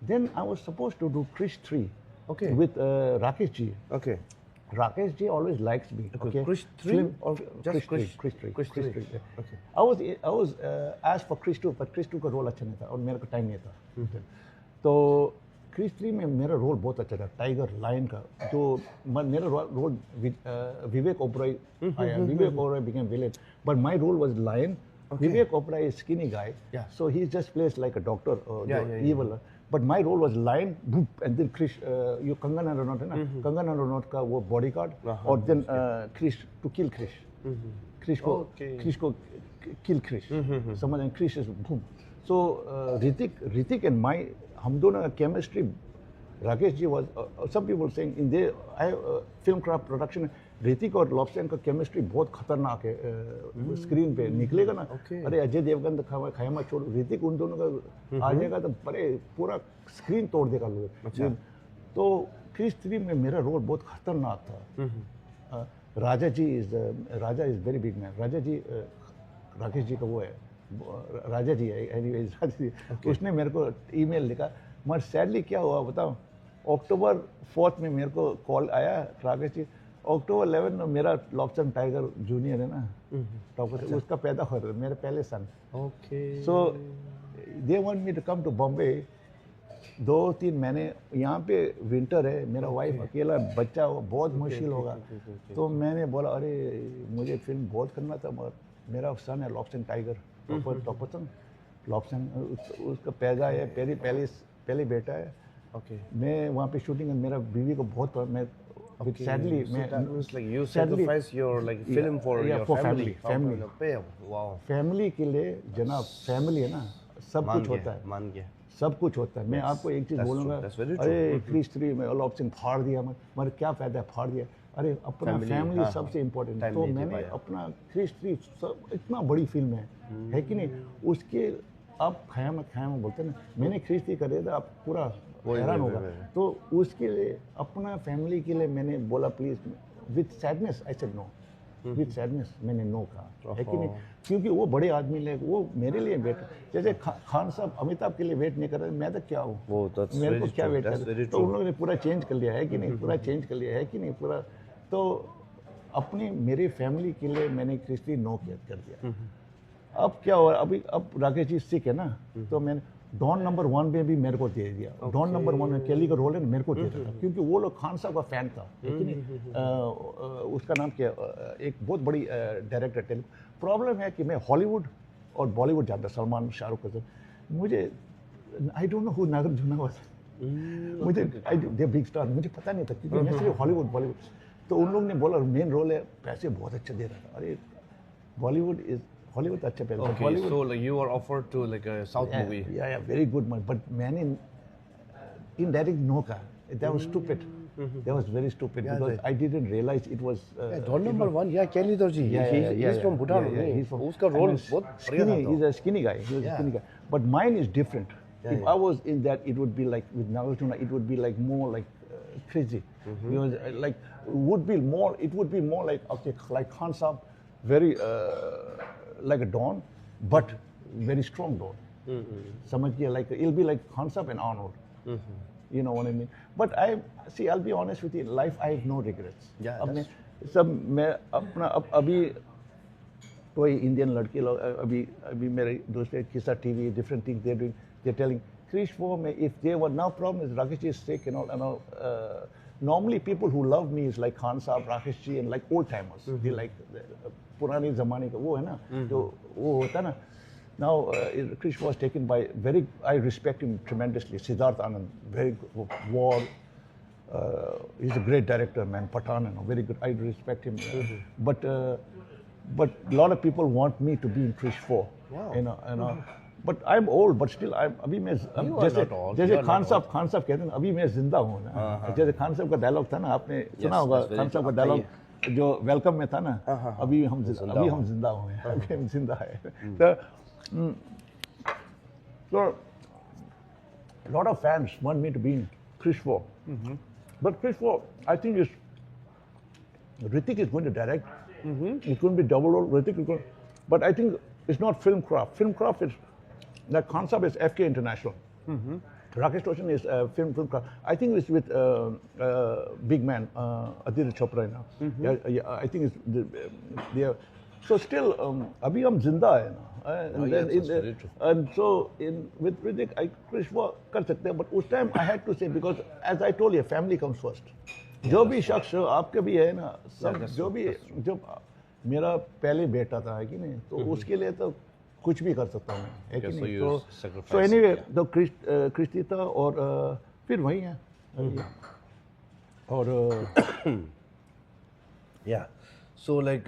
Then I was supposed to do Krish 3 with Rakesh ji. Okay. Rakesh ji always likes me. Okay. Krish 3 or just Krish 3. Krish 3. Yeah. Okay. I was asked for Krish 2, but Krish 2 का role अच्छा नहीं था और मेरे को time नहीं था. तो क्रिश 3 में मेरा रोल बहुत अच्छा था, टाइगर लायन का. जो मेरा रोल विवेक ओबरॉय आया. Vivek Oberoi became villain, but my role was lion. Vivek Oberoi is skinny guy, so he just plays like a doctor, evil. But my role was lion, and then Krish, you Kangana Ranaut है ना, Kangana Ranaut का वो bodyguard, और then Krish to kill Krish. Krish को kill Krish. Someone and Krish is boom. So Ritik and my हम दोनों का chemistry, Rakesh ji was, some people saying in their film craft production, Hrithik और लॉब्स्टन का chemistry बहुत खतरनाक है. स्क्रीन पे निकलेगा ना, अरे अजय देवगन तो खयामा छोड़, ऋतिक उन दोनों का आ जाएगा तो बड़े पूरा स्क्रीन तोड़ देगा लोग. तो क्रिश 3 में मेरा रोल बहुत खतरनाक था. राजा इज वेरी बिग मैन. राजा जी राकेश जी का वो है, राजा जी है, एनीवेज राजा जी, उसने मेरे को ईमेल लिखा। मगर सैडली क्या हुआ बताओ, अक्टूबर 4 में मेरे को कॉल आया, राकेश जी अक्टूबर 11 में मेरा लॉब्स्टर टाइगर जूनियर है ना, टॉपर, उसका पैदा हो रहा है, मेरे पहले son. Okay. So they want me to come to Bombay 2-3 महीने। यहाँ पे विंटर है, मेरा वाइफ अकेला, बच्चा हो, बहुत मुश्किल होगा। तो मैंने बोला अरे मुझे फिल्म बहुत करना था, मगर मेरा सन है लॉब्स्टर टाइगर, टॉपरसन लॉब्स्टर, उसका पैदा है, पहली बेटा है। ओके। मैं वहाँ पे शूटिंग, मेरा बीवी को बहुत मैं सैडली मैं like you sacrifice your like film for your for family. family. Wow. Family के लिए जनाब, फैमिली है ना, सब कुछ होता है, मान गया। सब कुछ होता है। मैं आपको एक चीज़ बोलूँगा, अरे क्रिस 3 में ऑप्शन फाड़ दिया, मगर क्या फ़ायदा है फाड़ दिया, अरे अपना फैमिली सबसे इम्पोर्टेंट है। तो मैंने अपना क्रिस 3 सब इतना बड़ी फिल्म है कि नहीं, उसके आप खयाम बोलते हैं ना, मैंने क्रिस 3 कर दिया था, आप पूरा हैरान होगा। तो उसके लिए अपना फैमिली के लिए मैंने बोला please, with sadness I said no, with sadness मैंने नो कहा, है कि नहीं, क्योंकि वो बड़े आदमी ले, वो मेरे लिए वेट, जैसे खान साहब अमिताभ के लिए वेट नहीं कर रहे, मैं तो क्या हूँ, मेरे को क्या वेट कर, तो उन लोगों ने पूरा चेंज कर लिया है कि नहीं, पूरा चेंज कर लिया है कि नहीं पूरा। तो अपनी मेरी फैमिली के लिए मैंने क्रिस 3 नो कर दिया। अब क्या हो रहा, अभी अब राकेश जी सिक है ना, तो मैंने डॉन नंबर 1 में भी मेरे को दे दिया। डॉन नंबर 1 में केली का रोल है ना, मेरे को दे दिया था, क्योंकि वो लोग खान साहब का फैन था, लेकिन उसका नाम क्या, एक बहुत बड़ी डायरेक्टर तेलुगु। प्रॉब्लम है कि मैं हॉलीवुड और बॉलीवुड जानता, सलमान, शाहरुख खान, मुझे आई don't know who Nagarjuna was, मुझे दे बिग स्टार, मुझे पता नहीं था, क्योंकि मैं सिर्फ हॉलीवुड बॉलीवुड। तो उन लोगों ने बोला मेन रोल है, पैसे बहुत अच्छे दे रहा था। अरे Hollywood अच्छा पैसा। Okay, so like you were offered to like a South movie. Yeah, very good man. But मैंने indirect no कहा. That was stupid. That was very stupid because I didn't realize it was. Don number 1, yeah, Kelly Dorji. He's from Bhutan. He's from. उसका role बहुत skinny. He's a skinny guy. He was a skinny guy. But mine is different. If I was in that, it would be like with Nagarjuna. It would be like more like crazy. Because like it would be more like okay, like Khan Saab, very. Like a Don, but very strong Don. समझ गया, like it'll be like Khan Saab and Arnold. You know what I mean? But I'll be honest with you, in life I have no regrets. अब मैं अपना अभी कोई Indian लड़के लोग अभी मेरे दोस्त किस्सा TV different things they're telling Krish 4 में if they were now problem is Rakesh is sick and all normally people who love me is like Khan Saab, Rakesh ji and like old timers. They like पुराने ज़माने का वो है ना, जो वो होता है ना। Now Krish was taken by I respect him tremendously. Siddharth Anand, very good, war. He's a great director, man. Pathan, very good. I respect him. But a lot of people want me to be in Krish 4. Wow. You know. But I'm old, but still अभी मैं जैसे खान साहब कहते हैं ना, अभी मैं जिंदा हूँ ना। जैसे खान साहब का डायलॉग था ना, आपने सुना होगा, खान साहब का डायलॉग जो वेलकम में था ना, अभी हम जिंदा हुए हैं, अभी हम जिंदा है। So a lot of fans want me to be in Krish 4. But Krish 4, I think Hrithik is going to direct. It's going to be double role. Hrithik is going, but I think it's not Filmcraft. Filmcraft is the concept is FK International. Rakesh Roshan is Filmcraft. I think it's with big man Aditya Chopra now. I think it's so still अभी हम जिंदा है ना. And so with Hrithik, Krish कर सकते हैं, but उस time I had to say because as I told you, family comes first. जो भी शख्स आपके भी है ना, सब जो मेरा पहले बेटा था है कि नहीं, तो उसके लिए तो कुछ भी कर सकता हूँ मैं, है कि नहीं। तो एनीवे तो क्रिस्टी था और फिर वही है और या so like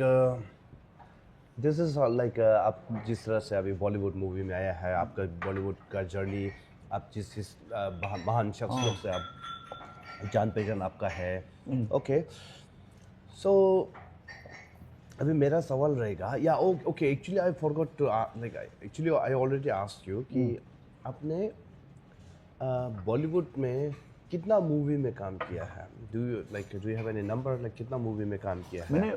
this is like आप जिस तरह से अभी बॉलीवुड मूवी में आया है, आपका बॉलीवुड का जर्नी, आप जिस महान शख्स लोग से आप जान पहचान आपका है। ओके सो अभी मेरा सवाल रहेगा या okay actually I forgot to like actually I already asked you कि आपने बॉलीवुड में कितना मूवी में काम किया है? Do you have any number, like कितना मूवी में काम किया है? मैंने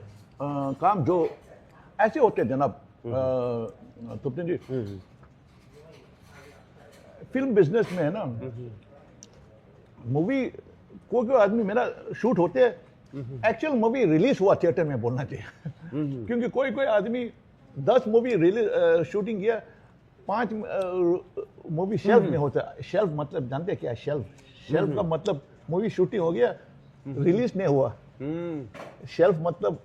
काम जो ऐसे होते हैं जनाब, तुपने जी फिल्म बिजनेस में है ना, मूवी कोई कोई आदमी मेरा शूट होते हैं, एक्चुअल मूवी रिलीज हुआ थिएटर में बोलना चाहिए क्योंकि कोई कोई आदमी 10 मूवी रिलीज शूटिंग किया, 5 मूवी शेल्फ में होता है। शेल्फ मतलब जानते हैं क्या है? शेल्फ का मतलब मूवी शूटिंग हो गया, रिलीज नहीं हुआ। शेल्फ मतलब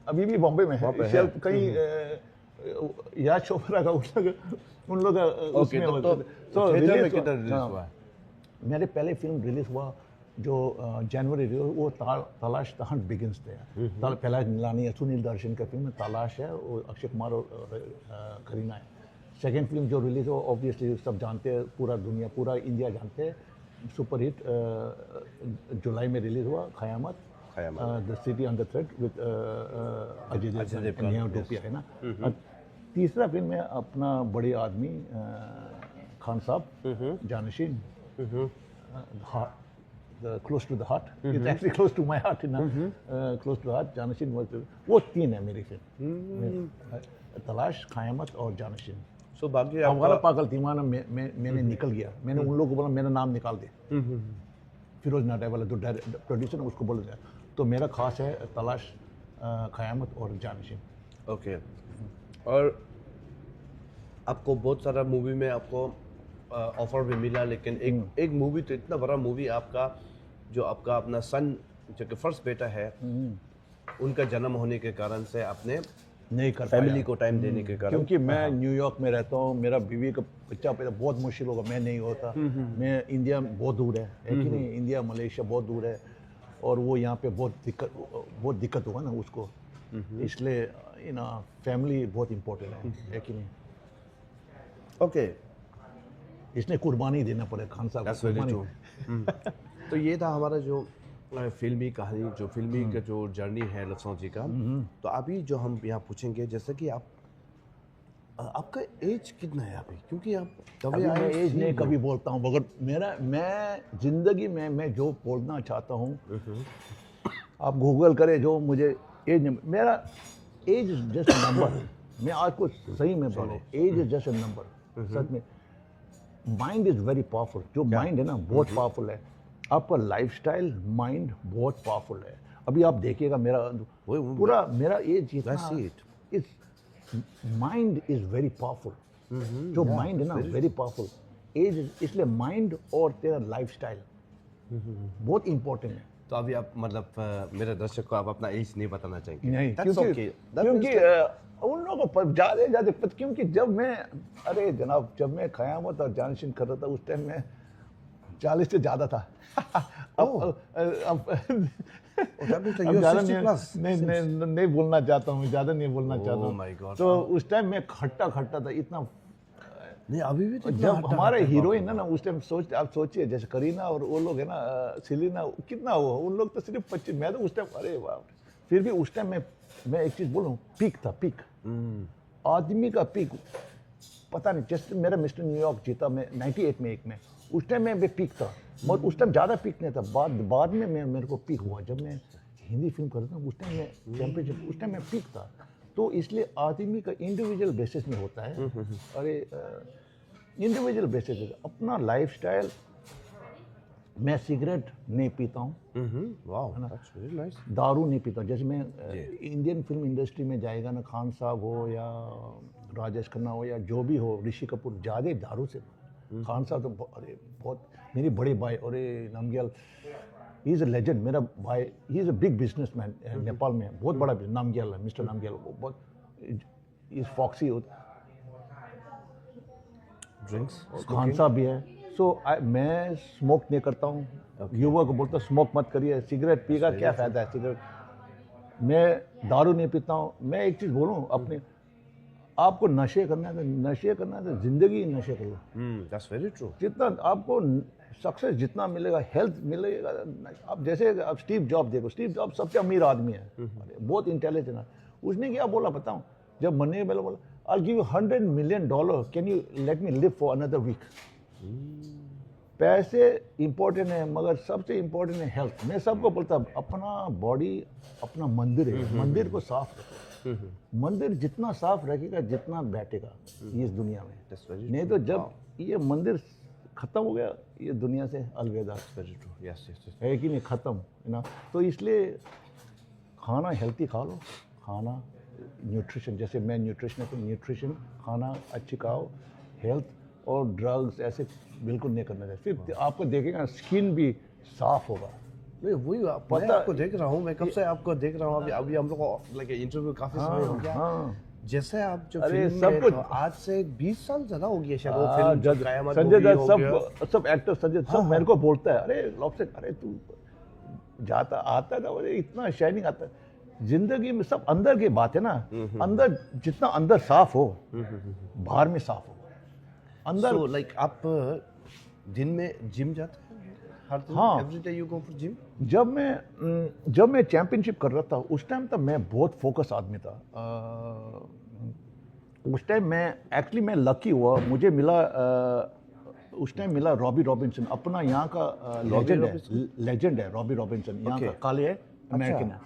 अभी भी बॉम्बे में है शेल्फ, कहीं याद चोपड़ा का उन लोग का उसमें होता है। तो थिएटर में कितना रिलीज हुआ? मेरे पहले फिल्म रिलीज हुआ जो जनवरी रिलीज, वो तलाश द हंट बिगिंस थे। पहला नीलानी है, सुनील दर्शन का फिल्म तलाश है, वो अक्षय कुमार और करीना है। सेकेंड फिल्म जो रिलीज हो ऑब्वियसली सब जानते हैं, पूरा दुनिया पूरा इंडिया जानते हैं, सुपरहिट जुलाई में रिलीज हुआ Qayamat, the city on the threat with Ajay Devgan डोपिया है ना। तीसरा फिल्म है अपना बड़े आदमी खान साहब, जानशीन, close to the heart. It's actually close to my heart, ना, close to the heart. जानशीन वो 3 है मेरी फिल्म, तलाश, क़यामत और जानशीन। सो बाकी हमारा पागल दीवाना मैंने निकल गया, मैंने उन लोगों को बोला मेरा नाम निकाल दे, फिरोज नाटे वाला जो प्रोड्यूसर उसको बोला जाए, तो मेरा खास है तलाश, क़यामत और जानशीन। ओके। और आपको बहुत सारा मूवी में आपको ऑफर भी मिला, लेकिन एक मूवी तो इतना बड़ा मूवी आपका, जो आपका अपना सन जो कि फर्स्ट बेटा है, उनका जन्म होने के कारण से आपने नहीं कर फैमिली को टाइम देने के कारण, क्योंकि मैं न्यूयॉर्क में रहता हूँ, मेरा बीवी का बच्चा पैदा बहुत मुश्किल होगा, मैं नहीं होता। मैं इंडिया बहुत दूर है कि नहीं, इंडिया मलेशिया बहुत दूर है, और वो यहाँ पे बहुत दिक्कत होगा ना उसको, इसलिए फैमिली बहुत इम्पोर्टेंट है कि नहीं। ओके, इसने कुर्बानी देना पड़े खान साहब। तो ये था हमारा जो फिल्मी कहानी, जो फिल्मी का जो जर्नी है लफ्सों जी का। तो अभी जो हम यहाँ पूछेंगे, जैसे कि आपका एज कितना है अभी, क्योंकि आप कभी एज नहीं कभी बोलता हूँ, मगर मैं जिंदगी में मैं जो बोलना चाहता हूँ, आप गूगल करें जो मुझे एज, मेरा एज इज जस्ट नंबर। मैं आज को सही में बोलूँ, age is just a number. सच में माइंड इज वेरी पावरफुल। जो माइंड है ना बहुत पावरफुल है, आपका लाइफस्टाइल माइंड बहुत पावरफुल है। अभी आप देखिएगा मेरा पूरा मेरा age is mind is very powerful. जो माइंड है ना वेरी पावरफुल, एज इसलिए माइंड और तेरा लाइफस्टाइल बहुत इंपॉर्टेंट है। तो अभी आप मतलब मेरे दर्शक को आप अपना एज नहीं बताना चाहेंगे? नहीं, क्योंकि उन लोगों पर ज़्यादा क्योंकि जब मैं, अरे जनाब, जब मैं क़यामत और जानशीन कर रहा था उस टाइम में 40 से ज़्यादा था। अब नहीं बोलना चाहता हूँ, ज़्यादा नहीं बोलना चाहता हूँ। तो उस टाइम में खट्टा था इतना। नहीं, अभी भी तो जब हमारे हीरोइन है ना उस टाइम, आप सोचिए जैसे करीना और वो लोग है ना, सेलिना, कितना हुआ उन लोग तो सिर्फ 25, मैं तो उस टाइम, अरे वाह। फिर भी उस टाइम मैं एक चीज़ बोलूँ, पीक था, पीक आदमी का पीक। पता नहीं, जैसे मेरा मिस्टर न्यूयॉर्क जीता मैं 98 में, उस टाइम में पीक था, और उस टाइम ज़्यादा पीक नहीं था। बाद में मेरे को पीक हुआ जब मैं हिंदी फिल्म करता हूँ, उस टाइम में चैंपियनशिप, उस टाइम में पीक था। तो इसलिए आदमी का इंडिविजुअल बेसिस में होता है। अरे इंडिविजुअल बेसिस पे अपना लाइफस्टाइल। मैं सिगरेट नहीं पीता हूँ, दारू नहीं पीता हूँ। जैसे मैं इंडियन फिल्म इंडस्ट्री में जाएगा ना, खान साहब हो या राजेश खन्ना हो या जो भी हो, ऋषि कपूर, ज़्यादा दारू से। खान साहब तो अरे बहुत, मेरी बड़े भाई, अरे Namgyal, he is a legend. मेरा भाई, he is a big businessman Nepal में, बहुत बड़ा नामग्याल है, मिस्टर नामग्याल। वो बहुत इज फॉक्सी होता, ड्रिंक्स, खान साहब भी है। सो मैं स्मोक नहीं करता हूँ। युवा को बोलता स्मोक मत करिए, सिगरेट पीगा क्या फ़ायदा है सिगरेट। मैं दारू नहीं पीता हूँ। मैं एक चीज़ बोलूँ, अपने आपको नशे करना है तो ज़िंदगी नशे कर लो। That's very true. जितना आपको सक्सेस जितना मिलेगा, हेल्थ मिलेगा। आप जैसे आप स्टीव जॉब देखो, स्टीव जॉब सबसे अमीर आदमी है, बहुत इंटेलिजेंट है। उसने क्या बोला बताऊँ, जब मरने वाला बोला, I'll give you $100 million, can you let me live for another week? पैसे इंपॉर्टेंट है, मगर सबसे इंपॉर्टेंट है हेल्थ। मैं सबको बोलता हूँ, अपना बॉडी अपना मंदिर है, मंदिर को साफ रखो। मंदिर जितना साफ रखेगा जितना बैठेगा ये इस दुनिया में। That's very नहीं तो जब ये मंदिर खत्म हो गया ये दुनिया से अलविदा। Very true. Yes, yes, yes. है कि नहीं, ख़त्म है ना। तो इसलिए खाना हेल्थी खा लो, खाना न्यूट्रिशन, जैसे मैं न्यूट्रिशन तो न्यूट्रिशन खाना अच्छी खाओ, हेल्थ और ड्रग्स ऐसे बिल्कुल नहीं करना चाहिए। फिर आपको देखेगा स्किन भी साफ होगा। नहीं वही मैं आपको देख रहा हूँ, मैं कब से आपको देख रहा हूँ। अभी अभी हम लोग को लाइक इंटरव्यू काफी समय हो गया। हाँ जैसे आप जो अरे फिल्म सब में कुछ तो आज से 20 साल ज़्यादा हो गया शायद वो फिल्म जो कयामत संजय movie हो दत्त गया। सब एक्टर संजय सब मेरे को बोलता है, अरे लॉपस्टर अरे तू जाता आता है ना, अरे इतना शाइनिंग आता है। जिंदगी में सब अंदर की बात है ना, अंदर जितना अंदर साफ हो बाहर में साफ हो अंदर। So, like आप दिन में जिम जाते हैं हर दिन? हाँ। Every day you go for gym? जब मैं चैंपियनशिप कर रहा था उस टाइम तक मैं बहुत फोकस आदमी था। उस टाइम मैं लकी हुआ, मुझे मिला उस टाइम मिला रॉबी रॉबिन्सन, अपना यहाँ का लेजेंड है रॉबी रॉबिन्सन, यहाँ का काले है, अमेरिकन है।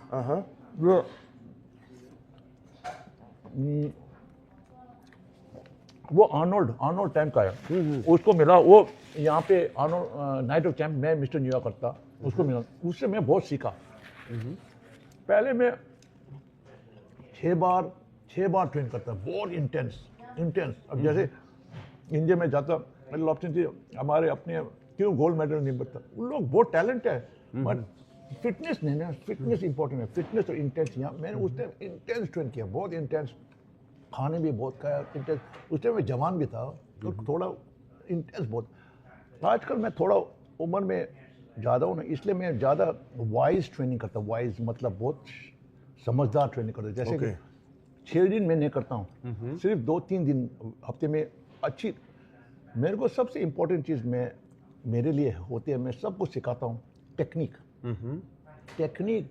वो आर्नोल्ड टाइम का है, उसको मिला। वो यहाँ पे आर्नोल्ड नाइट ऑफ चैंप मैं मिस्टर न्यूयॉर्क करता, उसको मिला, उससे मैं बहुत सीखा। पहले मैं 6 बार ट्रेन करता, बहुत इंटेंस। अब जैसे इंडिया में जाता, मेरे ऑप्शन थी हमारे अपने क्यों गोल्ड मेडल नहीं बनता, उन लोग बहुत टैलेंट है बट फिटनेस नहीं ना, फिटनेस इंपॉर्टेंट है, फिटनेस और इंटेंस। यहाँ मैंने उस टाइम इंटेंस ट्रेन किया, बहुत इंटेंस, खाने भी बहुत खाया इंटेंस। उस टाइम मैं जवान भी था तो थोड़ा इंटेंस बहुत। आजकल मैं थोड़ा उम्र में ज़्यादा हूँ ना, इसलिए मैं ज़्यादा वाइज ट्रेनिंग करता हूँ। वाइज मतलब बहुत समझदार ट्रेनिंग करता हूँ। जैसे कि 6 दिन मैं नहीं करता हूँ, सिर्फ 2-3 दिन हफ्ते में अच्छी। मेरे को सबसे इम्पोर्टेंट चीज़ मेरे लिए होती है, मैं सबको सिखाता हूँ टेक्निक।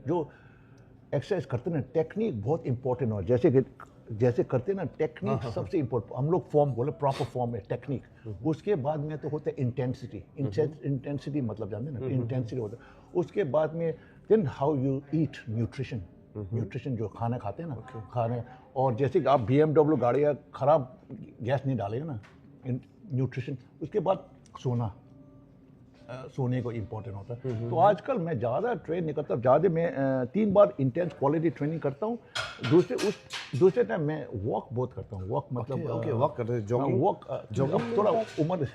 जो एक्सरसाइज करते हैं ना, टेक्निक बहुत इंपॉर्टेंट हो। जैसे करते हैं ना टेक्निक सबसे इम्पोर्टेंट। हम लोग फॉर्म बोले प्रॉपर फॉर्म है टेक्निक। उसके बाद में तो होता है इंटेंसिटी। इंटेंसिटी मतलब जानते हैं ना, इंटेंसिटी होता है। उसके बाद में then how you eat, nutrition जो खाना खाते हैं ना, खाने। और जैसे कि आप BMW गाड़ी या खराब गैस नहीं डालेगा ना, न्यूट्रिशन। उसके बाद सोने को इम्पोर्टेंट होता है। तो आजकल मैं ज़्यादा ट्रेन नहीं करता, ज़्यादा मैं 3 बार इंटेंस क्वालिटी ट्रेनिंग करता हूँ। दूसरे टाइम मैं वॉक बहुत करता हूँ। वॉक मतलब वॉक करते हैं, जॉगिंग? जॉगिंग थोड़ा उम्र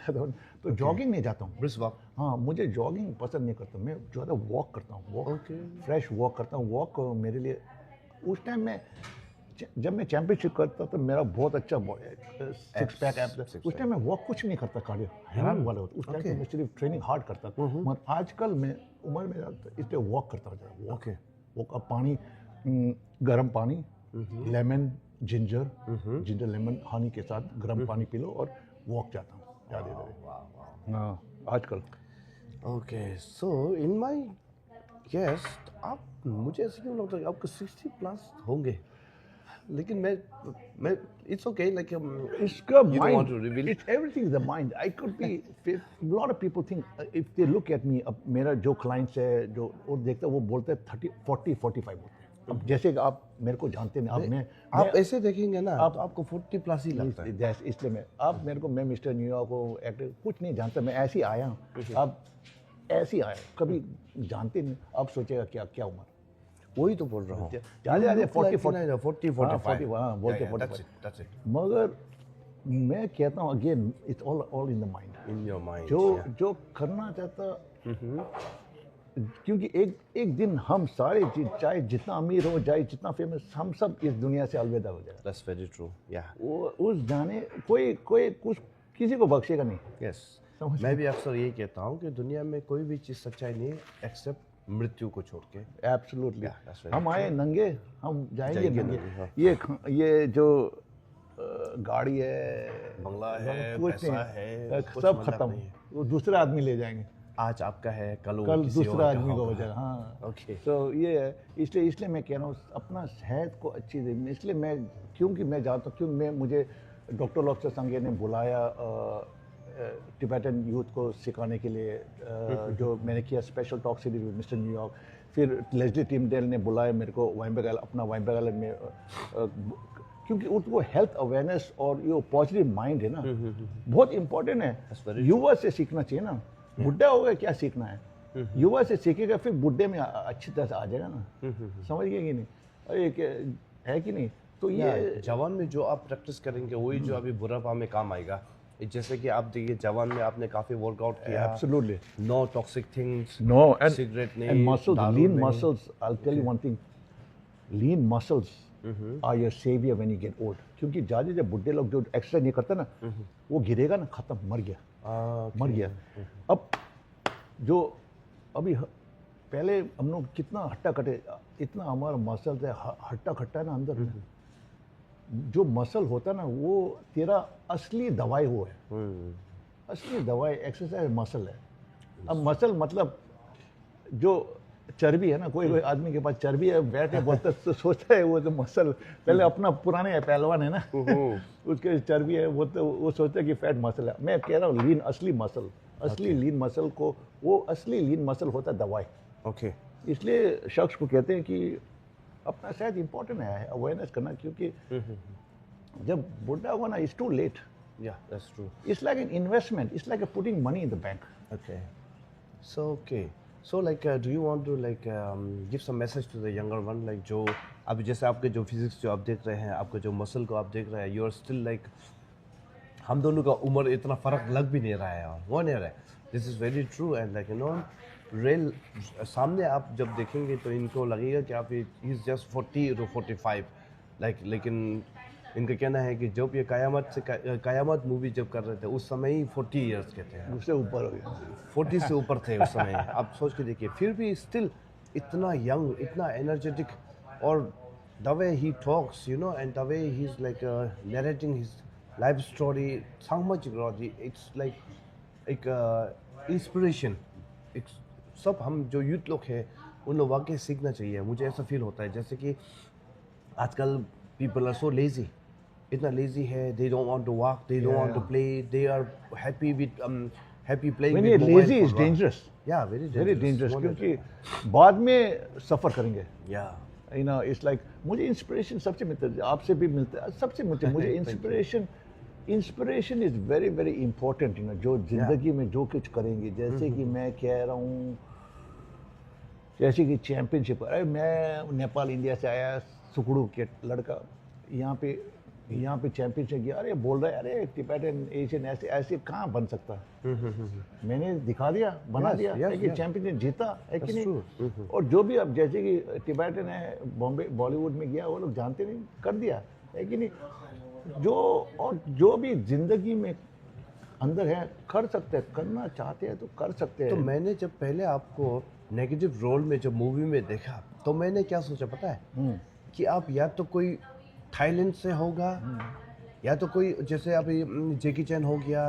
तो जॉगिंग नहीं जाता हूँ, ब्रिस्क वॉक। हाँ, मुझे जॉगिंग पसंद नहीं करता, मैं ज़्यादा वॉक करता हूँ। फ्रेश वॉक करता हूँ। वॉक मेरे लिए उस टाइम में जब मैं चैंपियनशिप करता था मेरा बहुत अच्छा 6 पैक ऐप। उस टाइम मैं वॉक कुछ नहीं करता, कार्डियो हैरान वाला होता। उस टाइम मैं सिर्फ ट्रेनिंग हार्ड करता था। मगर आजकल मैं उम्र में इसलिए वॉक करता हूँ। वॉक अब पानी, गर्म पानी, लेमन, जिंजर लेमन हनी के साथ गर्म पानी पी लो और वॉक जाता हूँ ज़्यादा। हाँ आजकल। Okay, so in my guess आप, मुझे ऐसे क्यों लगता है आपको 60+ होंगे, लेकिन मैं इट्स ओके लाइक इसका you don't want to mind, reveal? it's everything is the mind. I could be, a lot of people think if they look at me, अब मेरा जो clients है जो वो देखता है वो बोलते हैं 30, 40, 45 बोलते हैं। अब जैसे कि आप मेरे को जानते हैं, अब आप ऐसे देखेंगे ना तो आपको 40+ ही लगता है। इसलिए मैं आप मेरे को, मैं मिस्टर न्यूयॉर्क को एक्टर कुछ नहीं जानता, मैं ऐसे ही आया हूँ। अब ऐसे ही आया, कभी जानते नहीं। आप सोचेगा क्या उम्र, वही तो बोल रहा हूँ। ज़्यादा 40, 45 हाँ बोलते Yeah, हैं that's it. मगर मैं कहता हूँ again it's all in the mind. In your mind. जो करना चाहता, क्योंकि एक दिन हम सारे चाहे जितना अमीर हो चाहे जितना फेमस, हम सब इस दुनिया से अलविदा हो जाए। That's very true. Yeah. वो उस जाने कोई कुछ किसी को बख्शेगा नहीं। Yes. मैं भी अक्सर यही कहता हूँ कि दुनिया में कोई भी चीज़ सच्चाई नहीं है एक्सेप्ट मृत्यु को छोड़ के। एब्सोल्युटली। that's very हम आए नंगे, हम जाएंगे नंगे। हाँ। ये जो गाड़ी है, बंगला है, कुछ पैसा नहीं, है, कुछ सब मतलब खत्म। नहीं है। वो दूसरा आदमी ले जाएंगे। आज आपका है, कल किसी दूसरा और का आदमी को होगा। हो जाएगा। हाँ Okay. तो ये है, इसलिए मैं कह रहा हूँ अपना सेहत को अच्छी देनी। इसलिए मैं, क्योंकि मैं जानता हूँ, क्योंकि मुझे डॉक्टर लॉबस्टर संघे ने बुलाया टिबेटन यूथ को सिखाने के लिए, जो मैंने किया special talk series with mister New York. फिर लेस्ली टिमडेल ने बुलाया मेरे को अपना वाइनबर्ग आइलैंड में क्योंकि उनको हेल्थ अवेयरनेस और ये पॉजिटिव माइंड है ना बहुत इंपॉर्टेंट है। युवा से सीखना चाहिए ना, बुढ़ा हो गया क्या सीखना है, युवा से सीखेगा फिर बुढ़े में अच्छी तरह से आ जाएगा ना, समझ गए कि नहीं? अरे है कि नहीं? तो ये जवान में जो आप प्रैक्टिस करेंगे वही जो अभी बुढ़ापा में काम आएगा। जैसे कि आप देखिए जवान में आपने काफी वर्कआउट किया, absolutely no toxic things, no cigarette नहीं, and muscles, दारू lean नहीं। muscles, I'll tell you one thing, lean muscles are your savior when you get old, क्योंकि ज़्यादा जब बुढ़े लोग जो एक्सरसाइज नहीं करते ना वो गिरेगा ना, खत्म, मर गया, मर गया। अब जो अभी पहले हम लोग कितना हट्टा कटे, इतना हमारा मसल्स है हट्टा खट्टा है ना अंदर में, जो मसल होता है ना वो तेरा असली दवाई वो है, असली दवाई एक्सरसाइज मसल है। अब मसल मतलब जो चर्बी है ना, कोई आदमी के पास चर्बी है बैठे बोलता तो सोचता है वो तो मसल, पहले अपना पुराने पहलवान है ना उसके चर्बी है वो सोचता है कि फैट मसल है। मैं कह रहा हूँ लीन असली मसल, असली लीन मसल को, वो असली लीन मसल होता है दवाई। ओके, इसलिए शख्स को कहते हैं कि अपना शायद इम्पोर्टेंट है अवेयरनेस करना, क्योंकि जब बुढ़ा होगा ना इट्स टू लेट। या that's true. It's like an investment, it's like putting money in the bank. Okay. So like do you want to like give some message to the younger one, like जो अभी जैसे आपके जो physics जो आप देख रहे हैं, आपका जो मसल को आप देख रहे हैं, यू आर स्टिल लाइक, हम दोनों का उम्र इतना फर्क लग भी नहीं रहा है और वो नहीं रहा है। This is very true and like you know real सामने आप जब देखेंगे तो इनको लगेगा कि आप he is just 40 to 45 like, लेकिन इनका कहना है कि जब ये कयामत मूवी जब कर रहे थे उस समय ही 40 इयर्स के थे, उससे ऊपर हो गया, 40 से ऊपर थे उस समय। आप सोच के देखिए फिर भी स्टिल इतना यंग, इतना एनर्जेटिक, और the way he talks you know and the way he is like narrating his life story, so much growth, it's like एक इंस्पिरेशन। एक सब हम जो यूथ लोग हैं उन लोग वाकई सीखना चाहिए, मुझे ऐसा फील होता है। जैसे कि आजकल पीपल आर सो लेजी, इतना लेजी है, they don't want to walk, they don't want to play, they are happy with happy playing When with you're mobile. lazy is dangerous, या वेरी dangerous, क्योंकि बाद में सफ़र करेंगे। या you know it's like मुझे inspiration सबसे मिलता है, आपसे भी मिलता है, सबसे मिलता है मुझे inspiration is very very important. You know जो ज़िंदगी में जो कुछ करेंगे, जैसे कि मैं कह रहा हूँ, जैसे कि चैम्पियनशिप, अरे मैं नेपाल इंडिया से आया, सुखड़ू के लड़का यहाँ पे चैंपियनशिप गया, अरे बोल रहा है अरे टिबेटन एशियन ऐसे ऐसे कहाँ बन सकता है, मैंने दिखा दिया, बना दिया, कि चैंपियनशिप जीता है कि नहीं। और जो भी अब जैसे कि टिबेटन है, बॉम्बे बॉलीवुड में गया, वो लोग जानते नहीं, कर दिया है कि नहीं। जो भी जिंदगी में अंदर है कर सकते हैं, करना चाहते हैं तो कर सकते हैं। तो मैंने जब पहले आपको नेगेटिव रोल में जब मूवी में देखा तो मैंने क्या सोचा पता है, कि आप या तो कोई थाईलैंड से होगा, या तो कोई जैसे अभी जैकी चैन हो गया,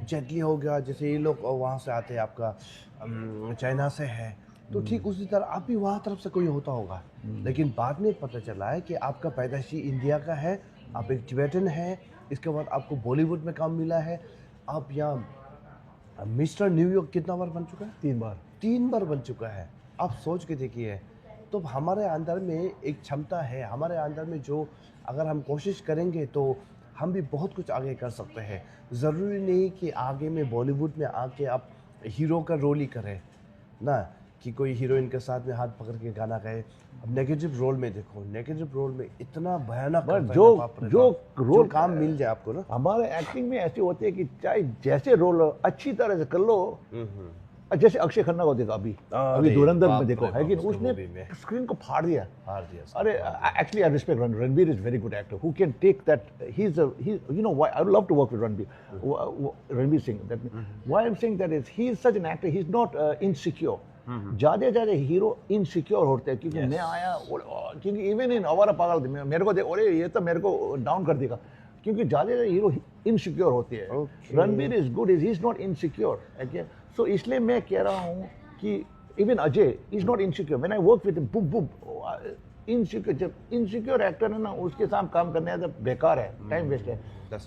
जेटली हो गया, जैसे ये लोग वहाँ से आते हैं, आपका चाइना से है, तो ठीक उसी तरह आप भी वहाँ तरफ से कोई होता होगा। लेकिन बाद में पता चला है कि आपका पैदाइशी इंडिया का है, आप एक टिबेटन है, इसके बाद आपको बॉलीवुड में काम मिला है, आप यहाँ मिस्टर न्यूयॉर्क कितना बार बन चुका है? 3 बार बन चुका है। आप सोच के देखिए, तो हमारे अंदर में एक क्षमता है, हमारे अंदर में जो अगर हम कोशिश करेंगे तो हम भी बहुत कुछ आगे कर सकते हैं। ज़रूरी नहीं कि आगे में बॉलीवुड में आके आप हीरो का रोल ही करें ना, कि कोई हीरोइन के साथ में हाथ पकड़ के गाना गाए। अब नेगेटिव रोल में देखो, नेगेटिव रोल में इतना भयानक जो रोल काम मिल जाए आपको ना। हमारे एक्टिंग में ऐसे होते हैं कि चाहे जैसे रोल हो अच्छी तरह से कर लो। जैसे अक्षय खन्ना को देखो, अभी धुरंधर में देखो, है कि उसने स्क्रीन को फाड़ दिया। अरे actually I respect Ranbir is very good actor who can take that, he you know why I love to work with Ranbir Singh, that why I am saying that is he is such an actor, he is not insecure. ज्यादा hero insecure होते हैं, क्योंकि मैं आया, क्योंकि even in आवारा पागल मेरे को देखो, अरे ये तो मेरे को डाउन कर देगा, क्योंकि ज्यादा हीरो इनसिक्योर होते हैं। Ranbir is good, he is not insecure. So इसलिए मैं कह रहा हूँ कि even Ajay is not insecure. When I work with बुब बुब इनसिक्योर, जब इनसिक्योर एक्टर है ना उसके साथ काम करने है तो बेकार है, टाइम वेस्ट है।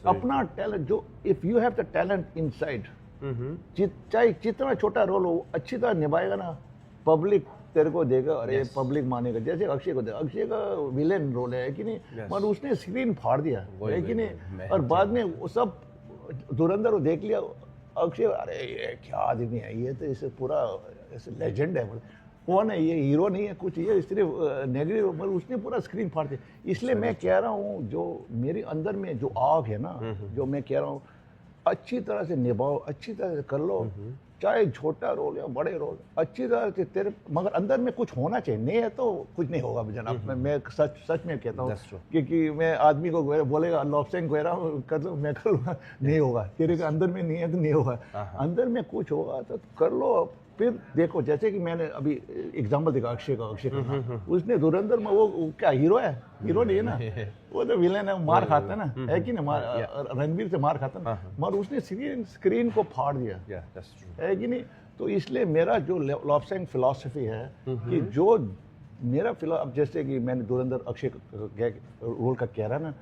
अपना टैलेंट, जो if you have the talent inside, चाहे जितना छोटा रोल हो अच्छी तरह निभाएगा ना, पब्लिक तेरे को देगा, अरे पब्लिक मानेगा, जैसे अक्षय को देखा, अक्षय का विलेन रोल है कि नहीं, मगर उसने स्क्रीन फाड़ दिया है कि नहीं, और बाद में वो सब धुरंधर को देख लिया, अक्षय अरे ये क्या आदमी है, ये तो इसे पूरा ऐसे लेजेंड है, कौन है ये, हीरो नहीं है कुछ, ये सिर्फ नेगेटिव, मगर उसने पूरा स्क्रीन फाड़ दिया। इसलिए मैं कह रहा हूँ जो मेरे अंदर में जो आग है ना, जो मैं कह रहा हूँ अच्छी तरह से निभाओ, अच्छी तरह से कर लो, चाहे छोटा रोल या बड़े रोल, अच्छी तरह से तेरे, मगर अंदर में कुछ होना चाहिए, नहीं है तो कुछ नहीं होगा जनाब। मैं सच में कहता हूँ, क्योंकि मैं आदमी को बोलेगा लॉपसेंग कह रहा हूँ कर लो, मैं कर लूँगा, नहीं होगा, तेरे के अंदर में नहीं है तो नहीं होगा, अंदर में कुछ होगा तो कर लो। फिर देखो, जैसे कि मैंने अभी एग्जाम्पल देखा अक्षय का, उसने धुरंधर में वो क्या हीरो है, हीरो नहीं है ना, वो तो विलेन है, मार खाता है ना, है कि नहीं, रणवीर से मार खाता ना, मगर उसने स्क्रीन को फाड़ दिया, है कि नहीं। तो इसलिए मेरा जो लॉपसेंग फिलॉसफी है कि जो मेरा अब जैसे कि मैंने धुरंधर अक्षय रोल का कह रहा ना,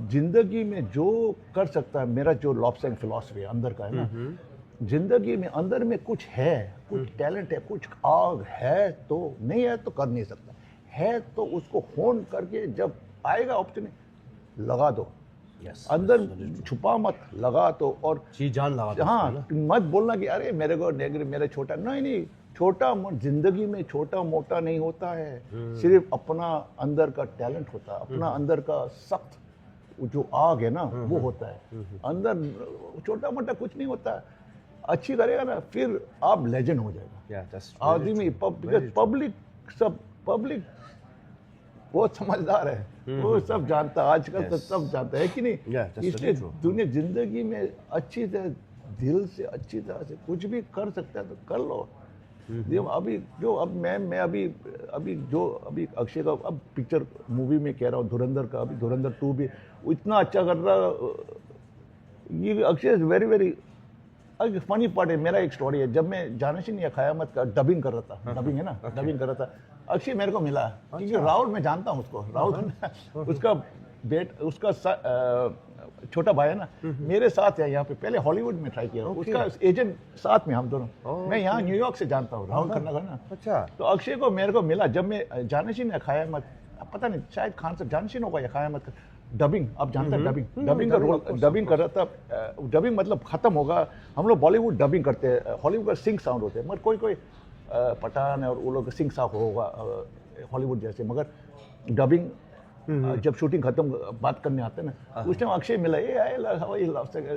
जिंदगी में जो कर सकता है, मेरा जो लॉपसेंग फिलॉसफी है अंदर का है ना, जिंदगी में अंदर में कुछ है, कुछ टैलेंट है, कुछ आग है, तो नहीं है तो कर नहीं सकता, है तो उसको होन करके जब आएगा अपॉर्चुनिटी लगा दो, अंदर छुपा मत, लगा दो, और चीज जान लगा दो। हाँ, मत बोलना कि अरे मेरे को नेगेटिव, मेरा छोटा, नहीं, छोटा जिंदगी में छोटा मोटा नहीं होता है, सिर्फ अपना अंदर का टैलेंट होता है, अपना अंदर का सख्त जो आग है ना वो होता है, अंदर छोटा मोटा कुछ नहीं होता है, अच्छी करेगा ना फिर आप लेजेंड हो जाएगा आदमी। पब्लिक बहुत समझदार है, वो सब जानता है, आजकल तो सब जानता है कि नहीं। इसलिए दुनिया जिंदगी में अच्छी तरह दिल से अच्छी तरह से कुछ भी कर सकता है तो कर लो। अभी जो अब मैं अभी अक्षय का अब पिक्चर मूवी में कह रहा हूँ, धुरंधर का, अभी धुरंधर 2 भी इतना अच्छा कर रहा, ये Akshay is very very. Funny part है, मेरा एक स्टोरी है, जब मैं जानशी नहीं क़यामत का डबिंग कर रहा था, डबिंग है ना, डबिंग कर रहा था, अक्षय मेरे को मिला, क्योंकि राहुल मैं जानता हूँ उसको, राहुल उसका उसका छोटा भाई है ना, मेरे साथ है यहाँ पे, पहले हॉलीवुड में ट्राई किया, उसका एजेंट साथ में, हम दोनों, मैं यहाँ न्यूयॉर्क से जानता हूँ राहुल खन्ना का ना। अच्छा, तो अक्षय को मेरे को मिला जब मैं जानशी ने क़यामत, पता नहीं शायद खान साहब जानशी होगा या क़यामत का डबिंग, आप जानते हैं डबिंग का रोल, डबिंग कर रहा था, डबिंग मतलब खत्म होगा, हम लोग बॉलीवुड डबिंग करते हैं, हॉलीवुड का सिंग साउंड होते हैं, मगर कोई पठान और वो लोग सिंग साउंड होगा हॉलीवुड जैसे, मगर डबिंग जब शूटिंग खत्म बात करने आते हैं ना, उस टाइम अक्षय मिला,